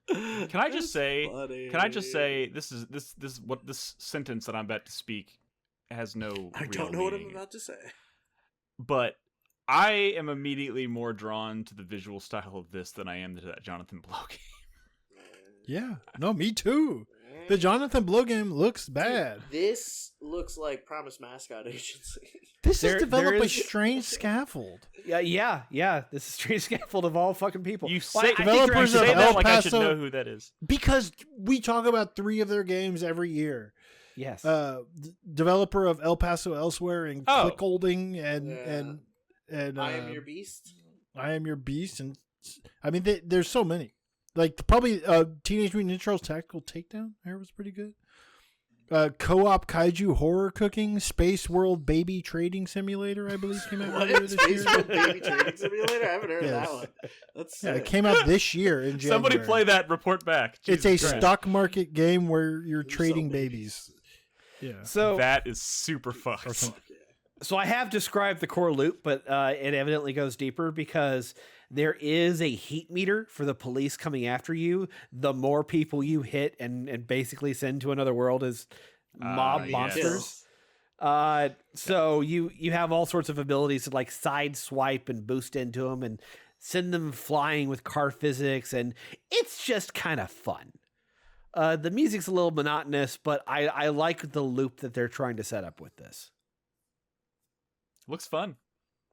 Can I just say? Funny. Can I just say this is what this sentence that I'm about to speak has no. I real don't know what I'm meaning. about to say. But I am immediately more drawn to the visual style of this than I am to that Jonathan Blow game. yeah, no, me too. The Jonathan Blow game looks bad. This looks like Promise Mascot Agency. This is developed by is- Strange Scaffold. Yeah. This is Strange Scaffold of all fucking people. You Well, say I think you're developers you of say actually- that El like I should Paso- know who that is. Because we talk about 3 of their games every year. Yes. Developer of El Paso Elsewhere and Oh. Click Holding and I Am Your Beast. I Am Your Beast, and I mean there's so many. Like probably Teenage Mutant Ninja Turtles Tactical Takedown. I heard was pretty good. Co-op Kaiju Horror Cooking Space World Baby Trading Simulator, I believe, came out earlier this Space year. World Baby Trading Simulator? I haven't heard of Yes. that one. That's Yeah, sick. it came out this year in January. Somebody play that. Report back. It's a Jesus Christ. stock market game where you're Who trading sell babies. Yeah. so That is super fucked. So I have described the core loop, but it evidently goes deeper because there is a heat meter for the police coming after you. The more people you hit and basically send to another world as mob yes. monsters. So you have all sorts of abilities to like side swipe and boost into them and send them flying with car physics, and it's just kind of fun. The music's a little monotonous, but I like the loop that they're trying to set up with this. Looks fun.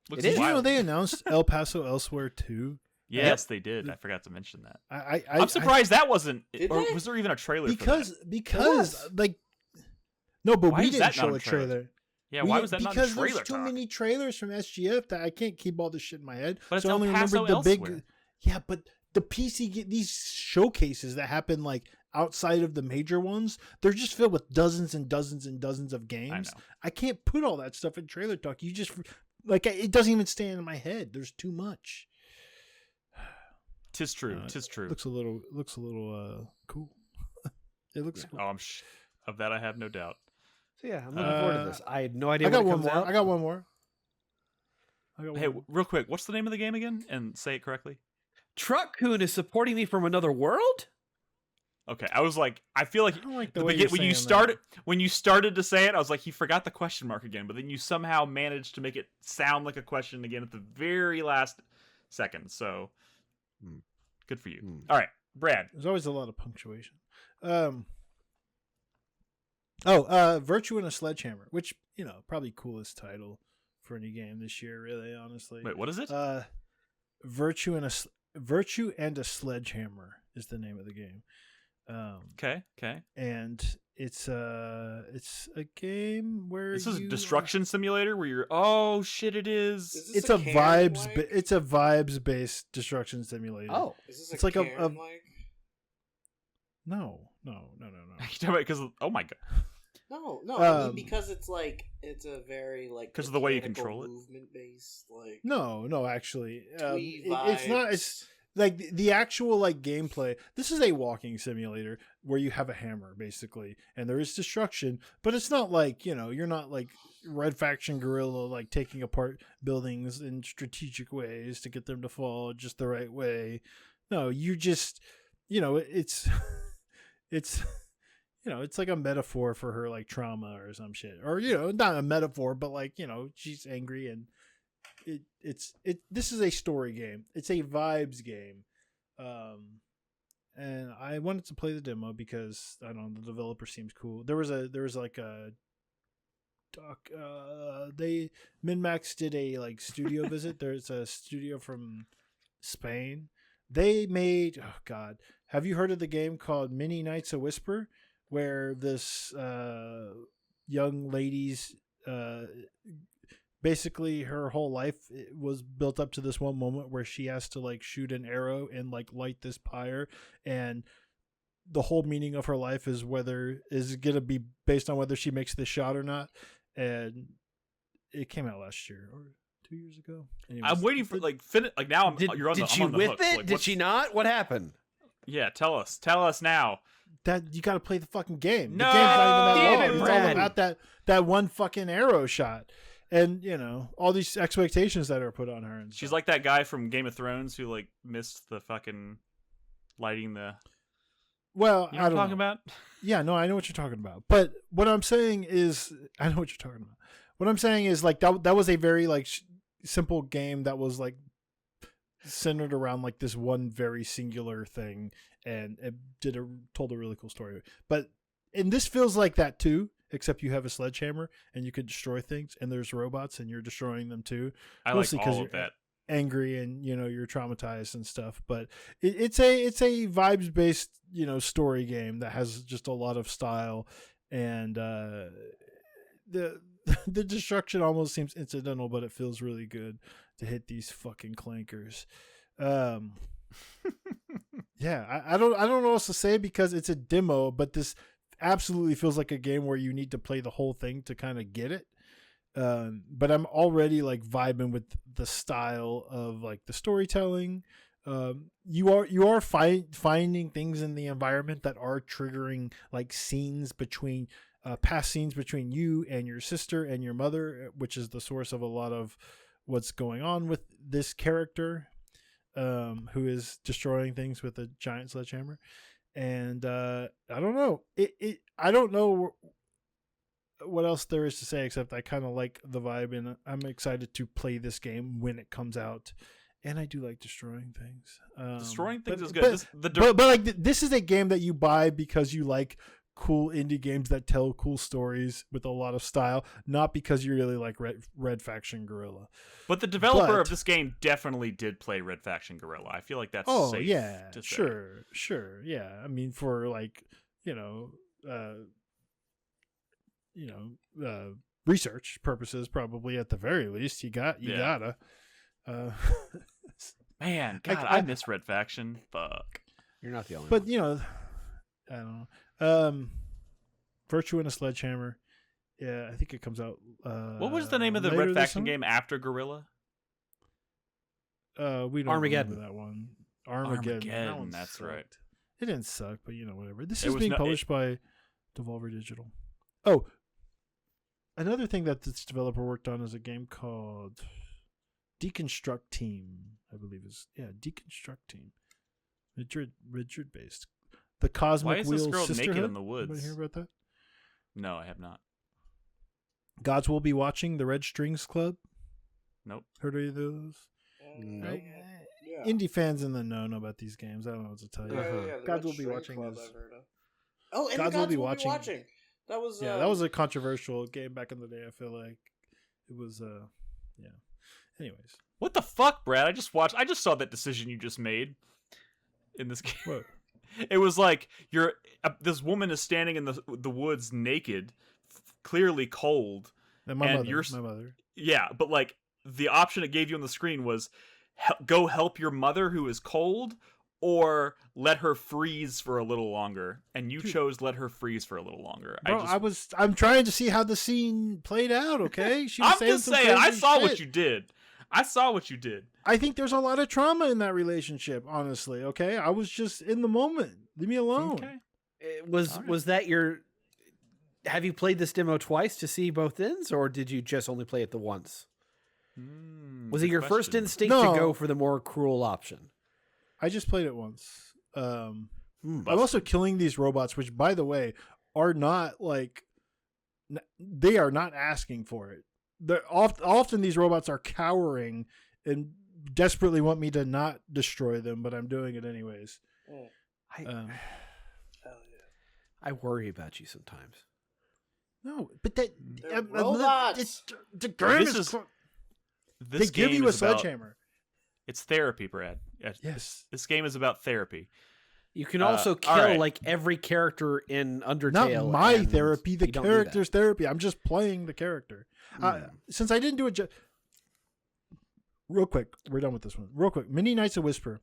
Looks It is. Did you know wild. they announced El Paso Elsewhere 2? Yes, they did. I forgot to mention that. I'm surprised that wasn't. Did Or they? was there even a trailer? because for that? because like no, but Why we is didn't that not show in a trailer? trailer. Yeah, why was that not in because trailer? there's too talk? many trailers from SGF that I can't keep all this shit in my head. But it's so I El only Paso remember the Elsewhere. big. Yeah, but the these showcases that happen like outside of the major ones, they're just filled with dozens and dozens and dozens of games. know. I can't put all that stuff in trailer talk. You just like it doesn't even stand in my head. There's too much. Tis true. Tis true. Looks a little cool. It looks cool. Of that I have no doubt. So yeah, I'm looking forward to this. I had no idea I got when it one comes more. out. I got one more. Hey, real quick, what's the name of the game again? And say it correctly. Truck-Kun is supporting me from another world? Okay, I was like, I feel like I don't like the the way begin- you're saying when you started to say it, I was like, he forgot the question mark again. But then you somehow managed to make it sound like a question again at the very last second. So, good for you. All right, Brad. There's always a lot of punctuation. Virtue and a Sledgehammer, which probably coolest title for any game this year. Really, honestly. Wait, what is it? Virtue and a Sledgehammer is the name of the game. Okay. And It's a game where This is a destruction simulator where you're. Oh shit! It is. It's a vibes based destruction simulator. Oh, Is this it's like a like? No. Because oh my god. No. I mean, because it's a very because of the way you control it. Movement based, like. No, actually, It's not. It's like the actual like gameplay. This is a walking simulator where you have a hammer basically, and there is destruction, but it's not like you're not like Red Faction Guerrilla like taking apart buildings in strategic ways to get them to fall just the right way. No, you just it's it's like a metaphor for her like trauma or some shit, or not a metaphor, but like she's angry and this is a story game. It's a vibes game, and I wanted to play the demo because I don't know, the developer seems cool. There was like a doc. MinMax did a like studio visit. There's a studio from Spain. They made have you heard of the game called Mini Knights of Whisper, where this young lady's basically her whole life was built up to this one moment where she has to like shoot an arrow and like light this pyre, and the whole meaning of her life is gonna be based on whether she makes this shot or not. And it came out last year or 2 years ago. Anyways, I'm waiting for like finish. Like now you're on did the. she I'm on the whip hook. it? Like, did she not? What happened? Yeah, tell us now. that you got to play the fucking game. No, the game's not even damn it, It's Brad. all about that one fucking arrow shot, and all these expectations that are put on her. And She's stuff. like that guy from Game of Thrones who like missed the fucking lighting the. Well, You know I what don't I'm talking know. about? Yeah, no, I know what you're talking about. But what I'm saying is, I know what you're talking about. What I'm saying is like that was a very like simple game that was like centered around like this one very singular thing, and it told a really cool story. And this feels like that too, except you have a sledgehammer and you can destroy things, and there's robots and you're destroying them too. I Mostly like 'cause all you're of that. angry and you're traumatized and stuff. But it's a vibes based story game that has just a lot of style, and the destruction almost seems incidental, but it feels really good to hit these fucking clankers. Yeah, I don't know what else to say because it's a demo, but this absolutely feels like a game where you need to play the whole thing to kind of get it. But I'm already like vibing with the style of like the storytelling. You are finding things in the environment that are triggering like scenes between past scenes between you and your sister and your mother, which is the source of a lot of what's going on with this character, who is destroying things with a giant sledgehammer. And I don't know. I don't know what else there is to say except I kind of like the vibe, and I'm excited to play this game when it comes out. And I do like destroying things. Destroying things is good. But like this is a game that you buy because you like cool indie games that tell cool stories with a lot of style, not because you really like Red Faction Guerrilla. But the developer of this game definitely did play Red Faction Guerrilla. I feel like that's safe yeah, to say. sure, yeah. I mean, for like research purposes, probably at the very least, you gotta. Man, God, I miss Red Faction. Fuck. You're not the only But one. I don't know. Virtue and a Sledgehammer. Yeah, I think it comes out. What was the name of the later Red this Faction summer? game after Guerrilla? We don't Armageddon. remember that one. Armageddon. That one That's sucked. right. It didn't suck, but whatever. This It is was being no- published by Devolver Digital. Oh, another thing that this developer worked on is a game called Deconstruct Team. I believe Deconstruct Team. Madrid based. The Cosmic Why is this Wheel girl Sisterhood. naked in the woods? Anybody hear about that? No, I have not. Gods Will Be Watching, the Red Strings Club. Nope. Heard any of those? Nope. Yeah. Indie fans in the know about these games. I don't know what to tell you. The Gods Red Will Be String Watching Club is. I've heard of. Oh, and Gods the Will Gods Be Will Watching. Be Watching. That was That was a controversial game back in the day. I feel like it was. Yeah. Anyways, What the fuck, Brad? I just saw that decision you just made in this game. what? It was like this woman is standing in the woods naked, clearly cold. And my mother. Yeah, but like the option it gave you on the screen was go help your mother who is cold, or let her freeze for a little longer, and you chose let her freeze for a little longer. Bro, I'm trying to see how the scene played out. Okay, she was I'm just saying, I saw what you did. I saw what you did. I think there's a lot of trauma in that relationship. Honestly, okay, I was just in the moment. Leave me alone. Okay. Was that your? Have you played this demo twice to see both ends, or did you just only play it the once? Was it your first instinct to go for the more cruel option? I just played it once. I'm also killing these robots, which, by the way, are not like they are not asking for it. Often these robots are cowering and desperately want me to not destroy them, but I'm doing it anyways. I worry about you sometimes. No, but that robots. The game is. They give you a sledgehammer. It's therapy, Brad. Yes. This game is about therapy. You can also kill like every character in Undertale. Not my therapy, the character's therapy. I'm just playing the character. Since I didn't do it, real quick, we're done with this one. Real quick, Mini Knights of Whisper.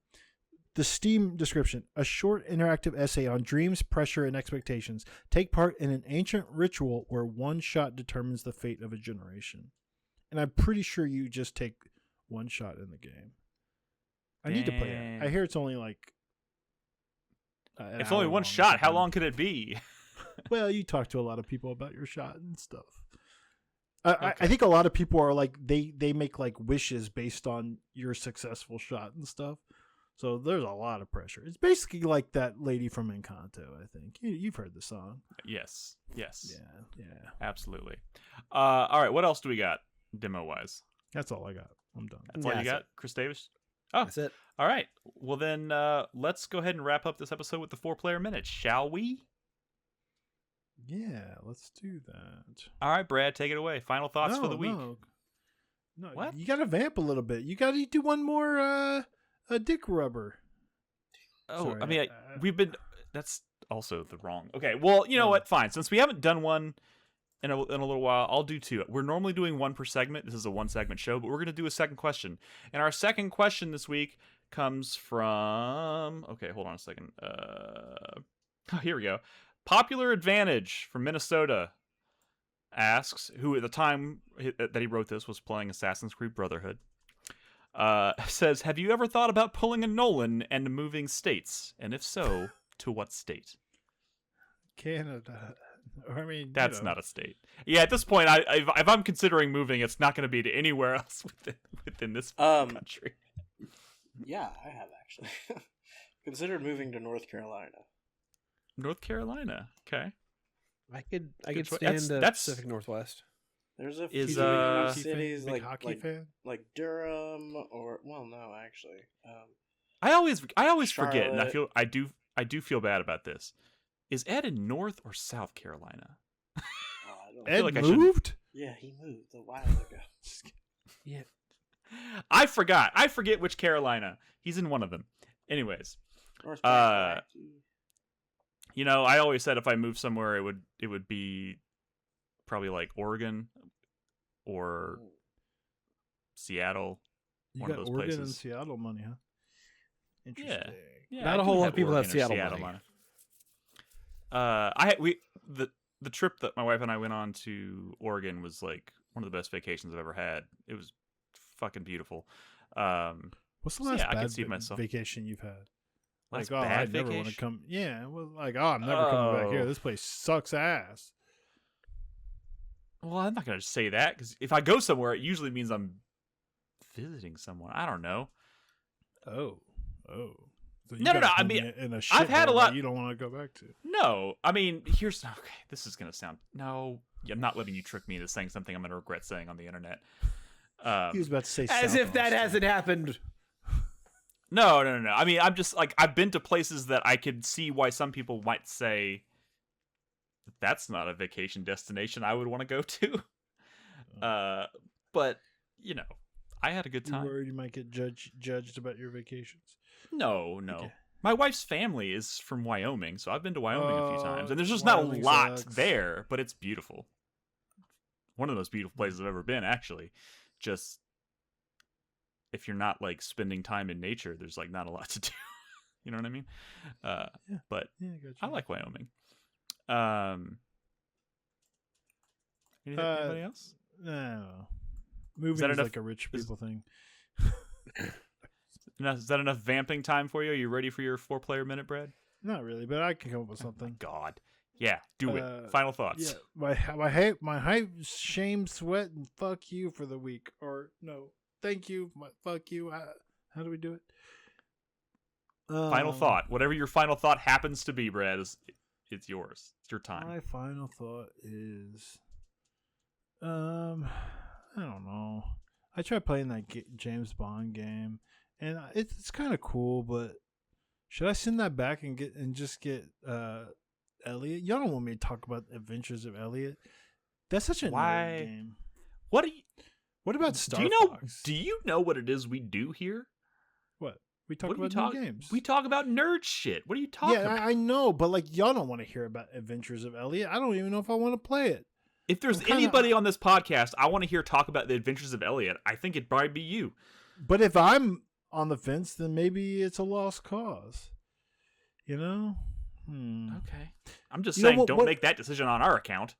The Steam description: a short interactive essay on dreams, pressure, and expectations. Take part in an ancient ritual where one shot determines the fate of a generation. And I'm pretty sure you just take one shot in the game. I need to play it. I hear it's only like it's only one shot. How long could it be? Well, you talk to a lot of people about your shot and stuff. I think a lot of people are like they make like wishes based on your successful shot and stuff. So there's a lot of pressure. It's basically like that lady from Encanto, I think. You've heard the song. Yes. Yeah. Absolutely. All right, what else do we got demo-wise? That's all I got. I'm done. That's all you got, Chris Davis? Oh, that's it. All right. Well, then let's go ahead and wrap up this episode with the 4-player minute, shall we? Yeah, let's do that. All right, Brad, take it away. Final thoughts for the week. No, what? You got to vamp a little bit. You got to do one more a dick rubber. Oh, Sorry, I mean, we've been. That's also the wrong. Okay, well, you know what? Fine. Since we haven't done one in a little while, I'll do two. We're normally doing one per segment. This is a 1-segment show, but we're going to do a second question. And our second question this week comes from. Okay, hold on a second. Here we go. Popular Advantage from Minnesota asks, who at the time that he wrote this was playing Assassin's Creed Brotherhood. Says, have you ever thought about pulling a Nolan and moving states? And if so, to what state? Canada. I mean, that's not a state. Yeah, at this point, if I'm considering moving, it's not going to be to anywhere else within this country. Yeah, I have actually considered moving to North Carolina. North Carolina, okay. I could stand the Pacific Northwest. There's a few cities like Durham or no, actually. I always Charlotte. forget, and I do feel bad about this. Is Ed in North or South Carolina? Ed moved? Yeah, he moved a while ago. Yeah. I forget which Carolina. He's in one of them. Anyways. You know, I always said if I moved somewhere, it would be probably like Oregon or Seattle. You got Oregon and Seattle money, huh? Interesting. Yeah. Not a whole lot of people have Seattle money. The trip that my wife and I went on to Oregon was like one of the best vacations I've ever had. It was fucking beautiful. What's the last bad vacation you've had? Like, I never want to come. Yeah, well, like, I'm never coming back here. This place sucks ass. Well, I'm not gonna say that because if I go somewhere, it usually means I'm visiting someone. I don't know. Oh. So no. I mean, I've had a lot you don't want to go back to. No, I mean, this is gonna sound. No, I'm not letting you trick me into saying something I'm gonna regret saying on the internet. He was about to say as if that hasn't happened. No. I mean, I'm just like, I've been to places that I could see why some people might say that's not a vacation destination I would want to go to. But you know, I had a good time. You worried you might get judged about your vacations? No. My wife's family is from Wyoming, so I've been to Wyoming a few times, and there's just Wyoming not a lot sucks. there, but it's beautiful. One of the most beautiful places I've ever been, actually. Just if you're not like spending time in nature, there's like not a lot to do. You know what I mean? But gotcha. I like Wyoming. Anybody else? No. Moving is like a rich people thing. Is that enough vamping time for you? Are you ready for your 4-player minute, Brad? Not really, but I can come up with something. God. Yeah, do it. Final thoughts. Yeah, my hype, shame, sweat, and fuck you for the week. Or no, thank you, fuck you. How do we do it? Final thought. Whatever your final thought happens to be, Brad, it's yours. It's your time. My final thought is, I don't know. I tried playing that James Bond game, and it's kind of cool, but should I send that back and just get Elliot? Y'all don't want me to talk about Adventures of Elliot. That's such a nerd game. What about Star Fox? Do you know what it is we do here? What? We talk about new games. We talk about nerd shit. What are you talking about? Yeah, I know, but like y'all don't want to hear about Adventures of Elliot. I don't even know if I want to play it. If there's anybody on this podcast I want to hear talk about the Adventures of Elliot, I think it'd probably be you. But if I'm on the fence, then maybe it's a lost cause. You know? Okay. I'm just saying, don't make that decision on our account.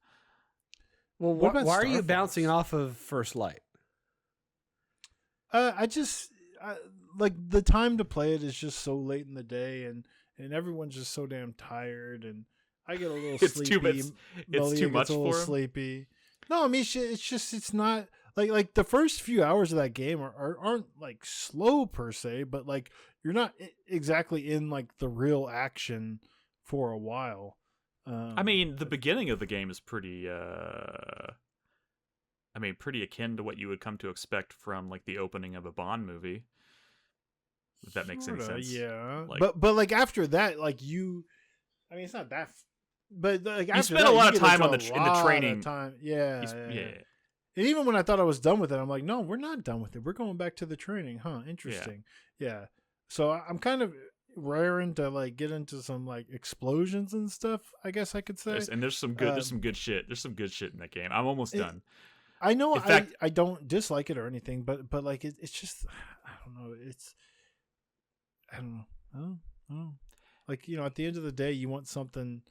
Well, why are you bouncing off of First Light? Like the time to play it is just so late in the day, and everyone's just so damn tired, and I get a little sleepy. It's too much for him. Sleepy. No, I mean it's not like the first few hours of that game aren't like slow per se, but like you're not exactly in like the real action for a while. I mean, the beginning of the game is pretty pretty akin to what you would come to expect from like the opening of a Bond movie. If that makes any sense. Yeah. But like after that, like it's not that but like you spend a lot of time in the training. Yeah. And even when I thought I was done with it, I'm like, no, we're not done with it. We're going back to the training. Huh? Interesting. Yeah. So I'm kind of raring to like get into some like explosions and stuff, I guess I could say. And there's some good shit. There's some good shit in that game. I'm almost done. I know. In fact, I don't dislike it or anything, but like it's just I don't know. I don't know. Like, you know, at the end of the day, you want something.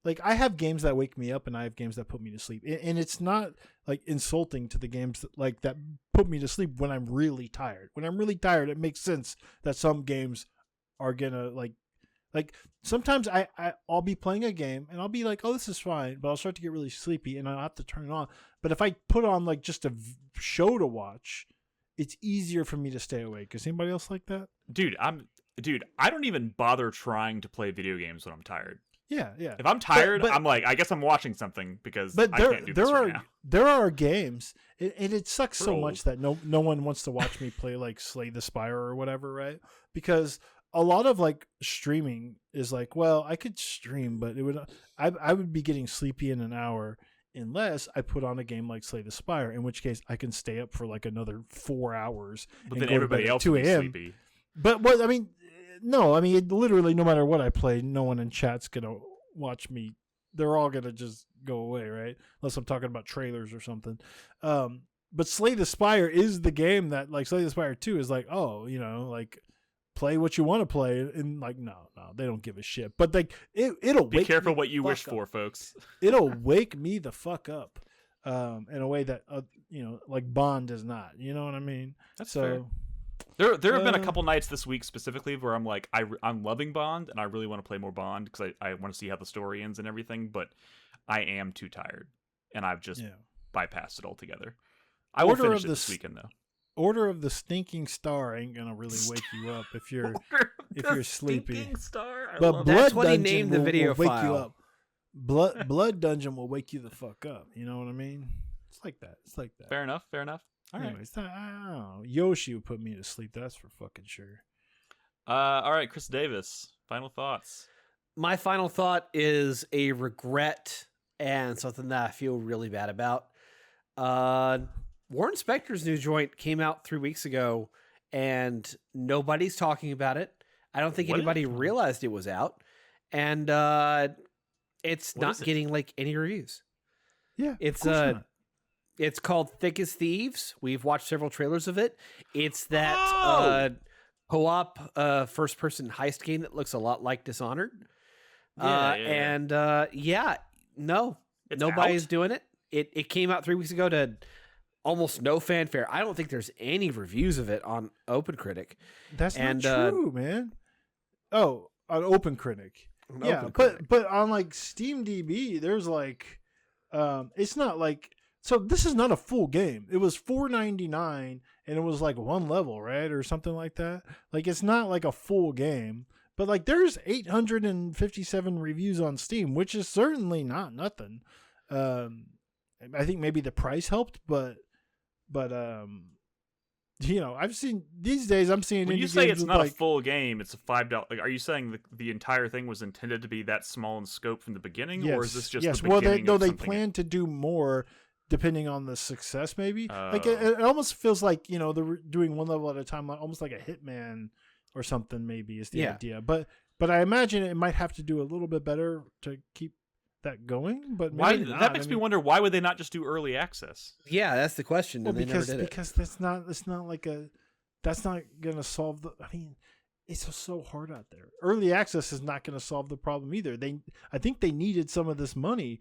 Like, I have games that wake me up, and I have games that put me to sleep, and it's not like insulting to the games that put me to sleep when I'm really tired. When I'm really tired, it makes sense that some games are gonna like sometimes I'll be playing a game and I'll be like, oh, this is fine, but I'll start to get really sleepy and I'll have to turn it on. But if I put on like just a show to watch, it's easier for me to stay awake. Is anybody else like that? Dude, I don't even bother trying to play video games when I'm tired. Yeah. If I'm tired, I'm like, I guess I'm watching something because I can't do this right now. There are games, and it sucks so much that no one wants to watch me play like Slay the Spire or whatever, right? Because a lot of like streaming is like, well, I could stream, but I would be getting sleepy in an hour unless I put on a game like Slay the Spire, in which case I can stay up for like another 4 hours. But then everybody else will be sleepy. But literally no matter what I play, no one in chat's gonna watch me. They're all gonna just go away, right? Unless I'm talking about trailers or something. But Slay the Spire is the game that like Slay the Spire 2 is like, oh, you know, like play what you want to play, and like no, they don't give a shit. But like it'll be careful what you wish for, folks. It'll wake me the fuck up, in a way that you know, like Bond does not. You know what I mean? That's fair. There have been a couple nights this week specifically where I'm like, I'm loving Bond and I really want to play more Bond because I want to see how the story ends and everything, but I am too tired and I've just bypassed it altogether. I will finish it this weekend though. Order of the Stinking Star ain't gonna really wake you up if you're sleepy. Stinking Star, but that's what he named the video will wake file. you up. Blood Dungeon will wake you the fuck up. You know what I mean? It's like that. Fair enough. All right. Anyways, I don't know. Yoshi would put me to sleep. That's for fucking sure. All right, Chris Davis. Final thoughts. My final thought is a regret and something that I feel really bad about. Warren Spector's new joint came out 3 weeks ago, and nobody's talking about it. I don't think What is anybody it? realized it was out, and it's What not is it? getting like any reviews. Yeah, It's of course not. It's called Thick as Thieves. We've watched several trailers of it. It's that Oh! co-op first-person heist game that looks a lot like Dishonored. Yeah. No, It's nobody's out? doing it. It came out 3 weeks ago to almost no fanfare. I don't think there's any reviews of it on OpenCritic. That's and, not true, man. Oh, on OpenCritic. On Yeah, OpenCritic. but on like SteamDB, there's like, it's not like. So this is not a full game. It was $4.99 and it was like one level, right, or something like that. Like it's not like a full game. But like there's 857 reviews on Steam, which is certainly not nothing. I think maybe the price helped, but I've seen these days. I'm seeing When indie you say games it's with, not like, a full game, it's a $5. Like, are you saying the entire thing was intended to be that small in scope from the beginning, or is this just the well, beginning? they of something? plan to do more depending on the success. Maybe like Oh. it almost feels like they're doing one level at a time, almost like a Hitman or something. Maybe is the idea, but I imagine it might have to do a little bit better to keep that going. But Why? maybe not. That makes me wonder, why would they not just do early access? Yeah, that's the question. Well, And they never did it. because that's not like a. That's not gonna solve the. I mean, it's so hard out there. Early access is not gonna solve the problem either. I think they needed some of this money,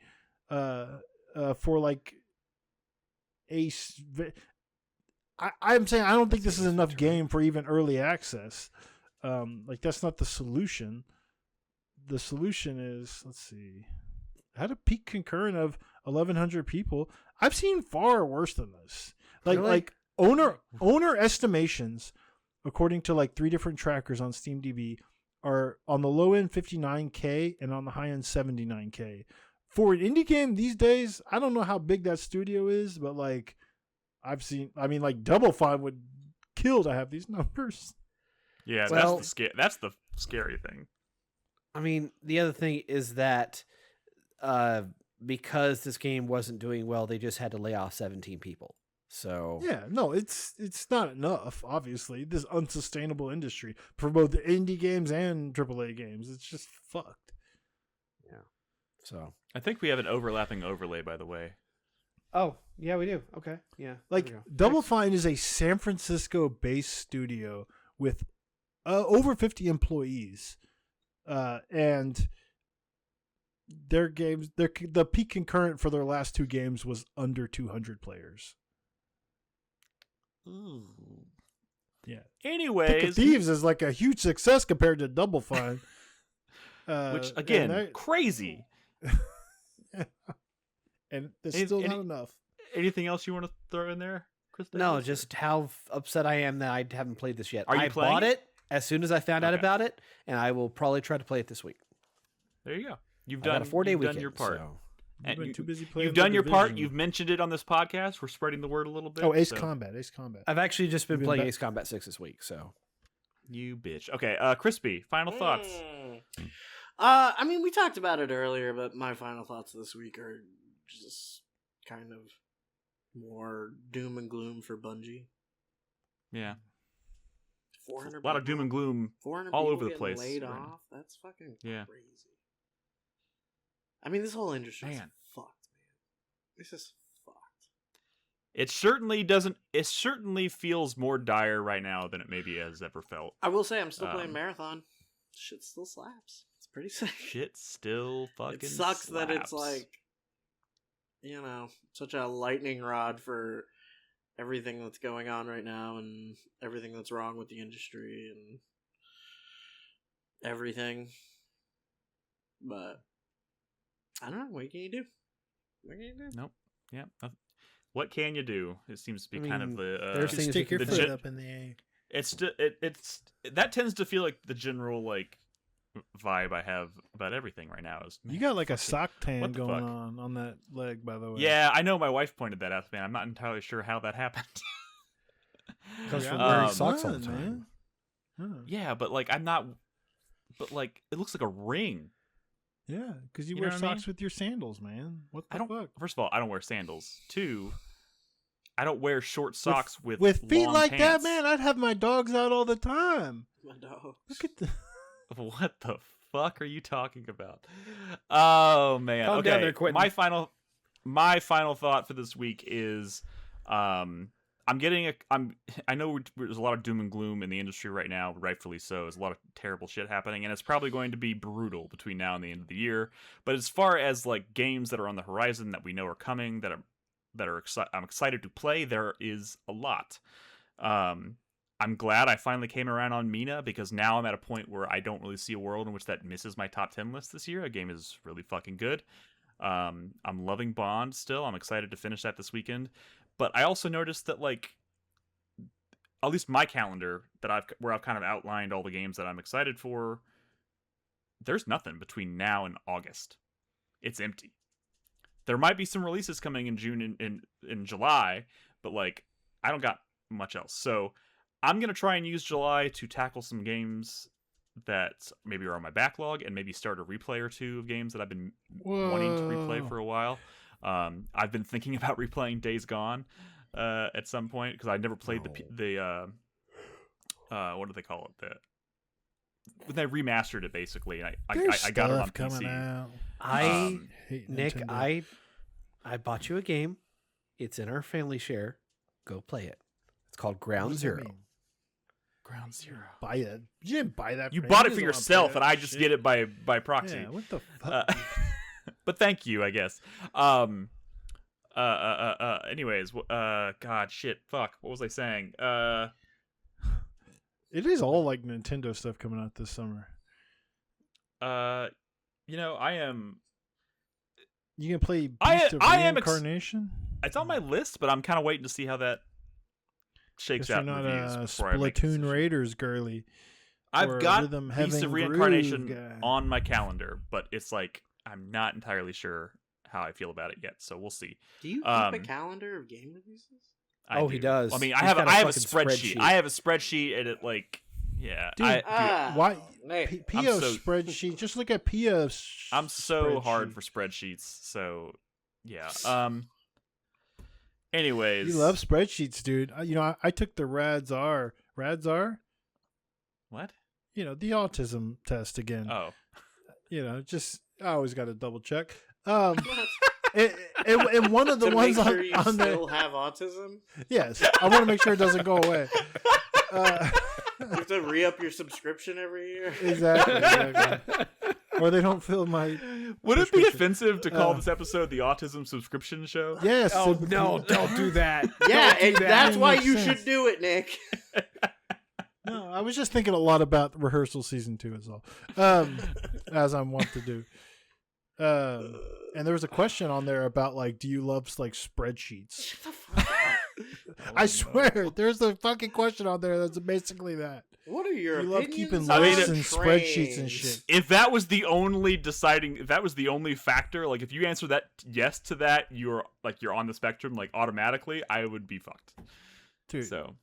for like I'm saying I don't think this is enough game for even early access. Like that's not the solution. The solution is, let's see, had a peak concurrent of 1,100 people. I've seen far worse than this. Like owner estimations, according to like 3 different trackers on SteamDB, are on the low end 59K and on the high end 79K. For an indie game these days, I don't know how big that studio is, but like like Double Fine would kill to have these numbers. Yeah, Well- that's the scary thing. I mean, the other thing is that because this game wasn't doing well, they just had to lay off 17 people. So Yeah, no, it's not enough. Obviously, this unsustainable industry for both the indie games and AAA games, it's just fucked. So I think we have an overlapping overlay, by the way. Oh, yeah, we do. Okay. Yeah. Like Double Fine is a San Francisco-based studio with over 50 employees, and their games, the peak concurrent for their last 2 games was under 200 players. Yeah. Pick of Anyways, Thieves is like a huge success compared to Double Fine. which again, crazy. And it's Any- still any- not enough. Anything else you want to throw in there, Chris? No, Davis, or- just how upset I am that I haven't played this yet. Are you I playing bought it? it as soon as I found out Okay. about it, and I will probably try to play it this week. there you go. You've I got done a 4-day you've weekend. done your part. So. And You've been too busy playing You've The done your part. Division. You've mentioned it on this podcast. We're spreading the word a little bit. Oh, Ace so- Combat. I've actually just been You've been playing back- Ace Combat 6 this week. So You bitch. Okay, Crispy. Final thoughts. I mean, we talked about it earlier, but my final thoughts this week are just kind of more doom and gloom for Bungie. Yeah, 400 a lot of doom and gloom. 400 all people over the getting place laid right now. off. That's fucking Yeah. crazy. I mean, this whole industry is Man. fucked, man. This is fucked. It certainly doesn't. It certainly feels more dire right now than it maybe has ever felt. I will say, I'm still playing Um, Marathon. Shit still slaps. It's pretty sick. Shit still fucking. It sucks that it's slaps. like, such a lightning rod for everything that's going on right now and everything that's wrong with the industry and everything. But I don't know. What can you do? What can you do? Nope. Yeah. What can you do? It seems to be I kind mean, of the. there's Just things stick you your can do. foot up in the air. It's that tends to feel like the general like vibe I have about everything right now. Is You got like a fucking- sock tan what the going fuck? on that leg, by the way. Yeah, I know. My wife pointed that out to me. I'm not entirely sure how that happened. comes from Yeah. wearing Um, socks all the Fun, time. man. Huh. Yeah, but like I'm not. But like it looks like a ring. Yeah, because you You wear know what I socks with your sandals, man. What the I don't. fuck? First of all, I don't wear sandals. 2, I don't wear short socks with feet long like pants. that, man. I'd have my dogs out all the time. my dogs. Look at the. What the fuck are you talking about? Oh man. Calm Okay. down there, Quentin. My final thought for this week is, I know there's a lot of doom and gloom in the industry right now, rightfully so. There's a lot of terrible shit happening, and it's probably going to be brutal between now and the end of the year. But as far as like games that are on the horizon that we know are coming, I'm excited to play, there is a lot. I'm glad I finally came around on Mina, because now I'm at a point where I don't really see a world in which that misses my top 10 list this year. The game is really fucking good. I'm loving Bond still. I'm excited to finish that this weekend. But I also noticed that, like, at least my calendar where I've kind of outlined all the games that I'm excited for, there's nothing between now and August. It's empty. There might be some releases coming in June and in July, but like I don't got much else. So I'm gonna try and use July to tackle some games that maybe are on my backlog, and maybe start a replay or two of games that I've been wanting to replay for a while. I've been thinking about replaying Days Gone at some point, because I never played the what do they call it? When they remastered it, basically. And I got it on PC. Nick, I bought you a game. It's in our family share. Go play it. It's called Ground Zero. Ground Zero. Buy it. You didn't buy that. You bought it for yourself, and I just get it by proxy. Yeah, what the fuck? But thank you, I guess. Anyways, God, shit, fuck. What was I saying? It is all like Nintendo stuff coming out this summer. I am. You can play Beast of Reincarnation? It's on my list, but I'm kind of waiting to see how that shakes out in not reviews a before I make a Splatoon decision. Raiders girly. I've got Beast of Reincarnation Groove guy. on my calendar, but it's like I'm not entirely sure how I feel about it yet, so we'll see. Do you keep a calendar of game releases? He does. I mean, He's I have got a a fucking spreadsheet. I have a spreadsheet, and it like, yeah. Dude, why? Nick. Pio spreadsheet. Just look at Pio's. I'm so hard for spreadsheets, so yeah. Anyways, You love spreadsheets, dude. I took the Radzar. What? The autism test again. Oh, Just I always got to double check. And one of the to ones make sure you on there. still have autism? Yes, I want to make sure it doesn't go away. You have to re-up your subscription every year? Exactly. Or they don't fill my. Would it be offensive to call this episode the Autism Subscription Show? Yes. Oh no! Don't do that. Yeah, and that's why Makes you sense. should do it, Nick. No, I was just thinking a lot about rehearsal season 2 as well, as I'm wont to do. And there was a question on there about like, do you love like spreadsheets? Shut the fuck up. I swear, there's a fucking question on there that's basically that. What are your You love opinions keeping on lists mean, and trains? spreadsheets and shit. If that was the only factor, like if you answer that yes to that, you're on the spectrum, like automatically, I would be fucked. Dude, So,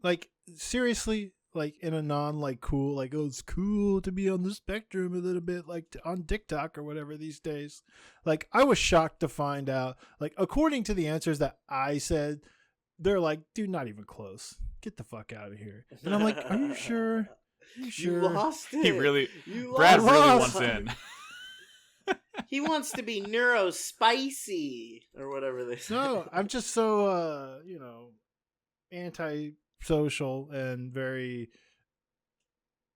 like seriously, like in a non like cool, like, oh, it's cool to be on the spectrum a little bit, like on TikTok or whatever these days. Like I was shocked to find out, like according to the answers that I said, they're like, dude, not even close. Get the fuck out of here. And I'm like, are you sure? Are you sure? You lost it. he really, You Brad lost really it. wants in. He wants to be neurospicy or whatever they say. No, I'm just so anti-social and very.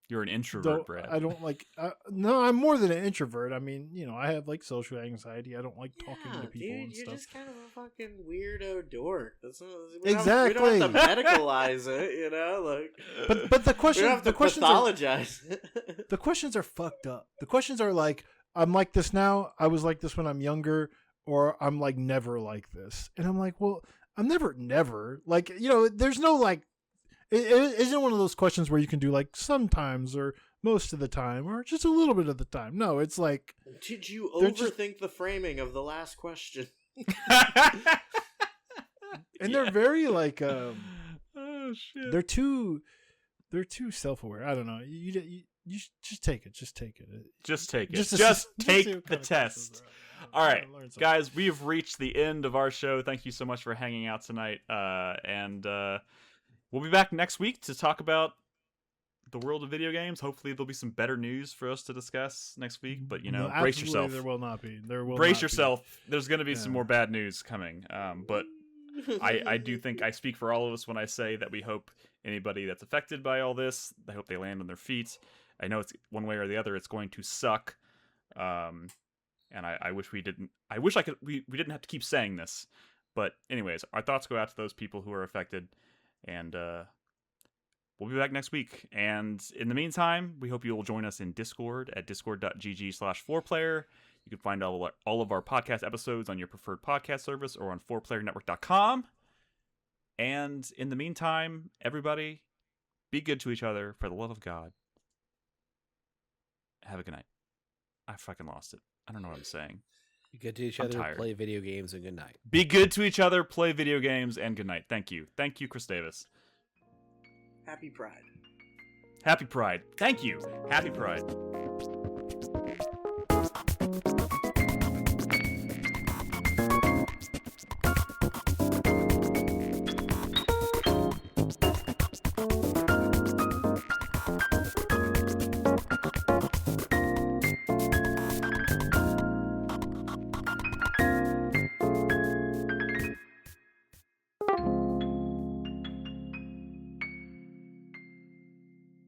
You're an introvert, Brad. I don't like. No, I'm more than an introvert. I mean, I have like social anxiety. I don't like talking to people dude, and you're stuff. just kind of a fucking weirdo dork. That's not, Exactly. We don't have to medicalize it, like. But the question, we don't have to the questions are, pathologize it. the questions are fucked up. The questions are like, I'm like this now. I was like this when I'm younger, or I'm like never like this. And I'm like, well, I'm never. Like, there's no like. It isn't one of those questions where you can do like sometimes or most of the time or just a little bit of the time. No, it's like. Did you they're overthink the framing of the last question? And they're very like. Oh shit. They're too self-aware. I don't know. You just take it. Just take it. Just take it. Just Just see take what the kind of questions test. there are. All right, Learn something. guys, we have reached the end of our show. Thank you so much for hanging out tonight. And we'll be back next week to talk about the world of video games. Hopefully, there'll be some better news for us to discuss next week. But No, brace absolutely yourself. There will not be. There will Brace not yourself. There's going to be some Yeah. more bad news coming. But I do think I speak for all of us when I say that we hope anybody that's affected by all this, I hope they land on their feet. I know it's one way or the other, it's going to suck. And I wish we didn't. I wish I could. We didn't have to keep saying this. But anyways, our thoughts go out to those people who are affected, and we'll be back next week. And in the meantime, we hope you will join us in Discord at discord.gg/4Player. You can find all of our podcast episodes on your preferred podcast service or on 4playernetwork.com. And in the meantime, everybody, be good to each other for the love of God. Have a good night. I fucking lost it. I don't know what I'm saying. Be good to each I'm other, tired. play video games, and good night. Be good to each other, play video games, and good night. Thank you. Thank you, Chris Davis. Happy Pride. Happy Pride. Thank you. Happy Pride.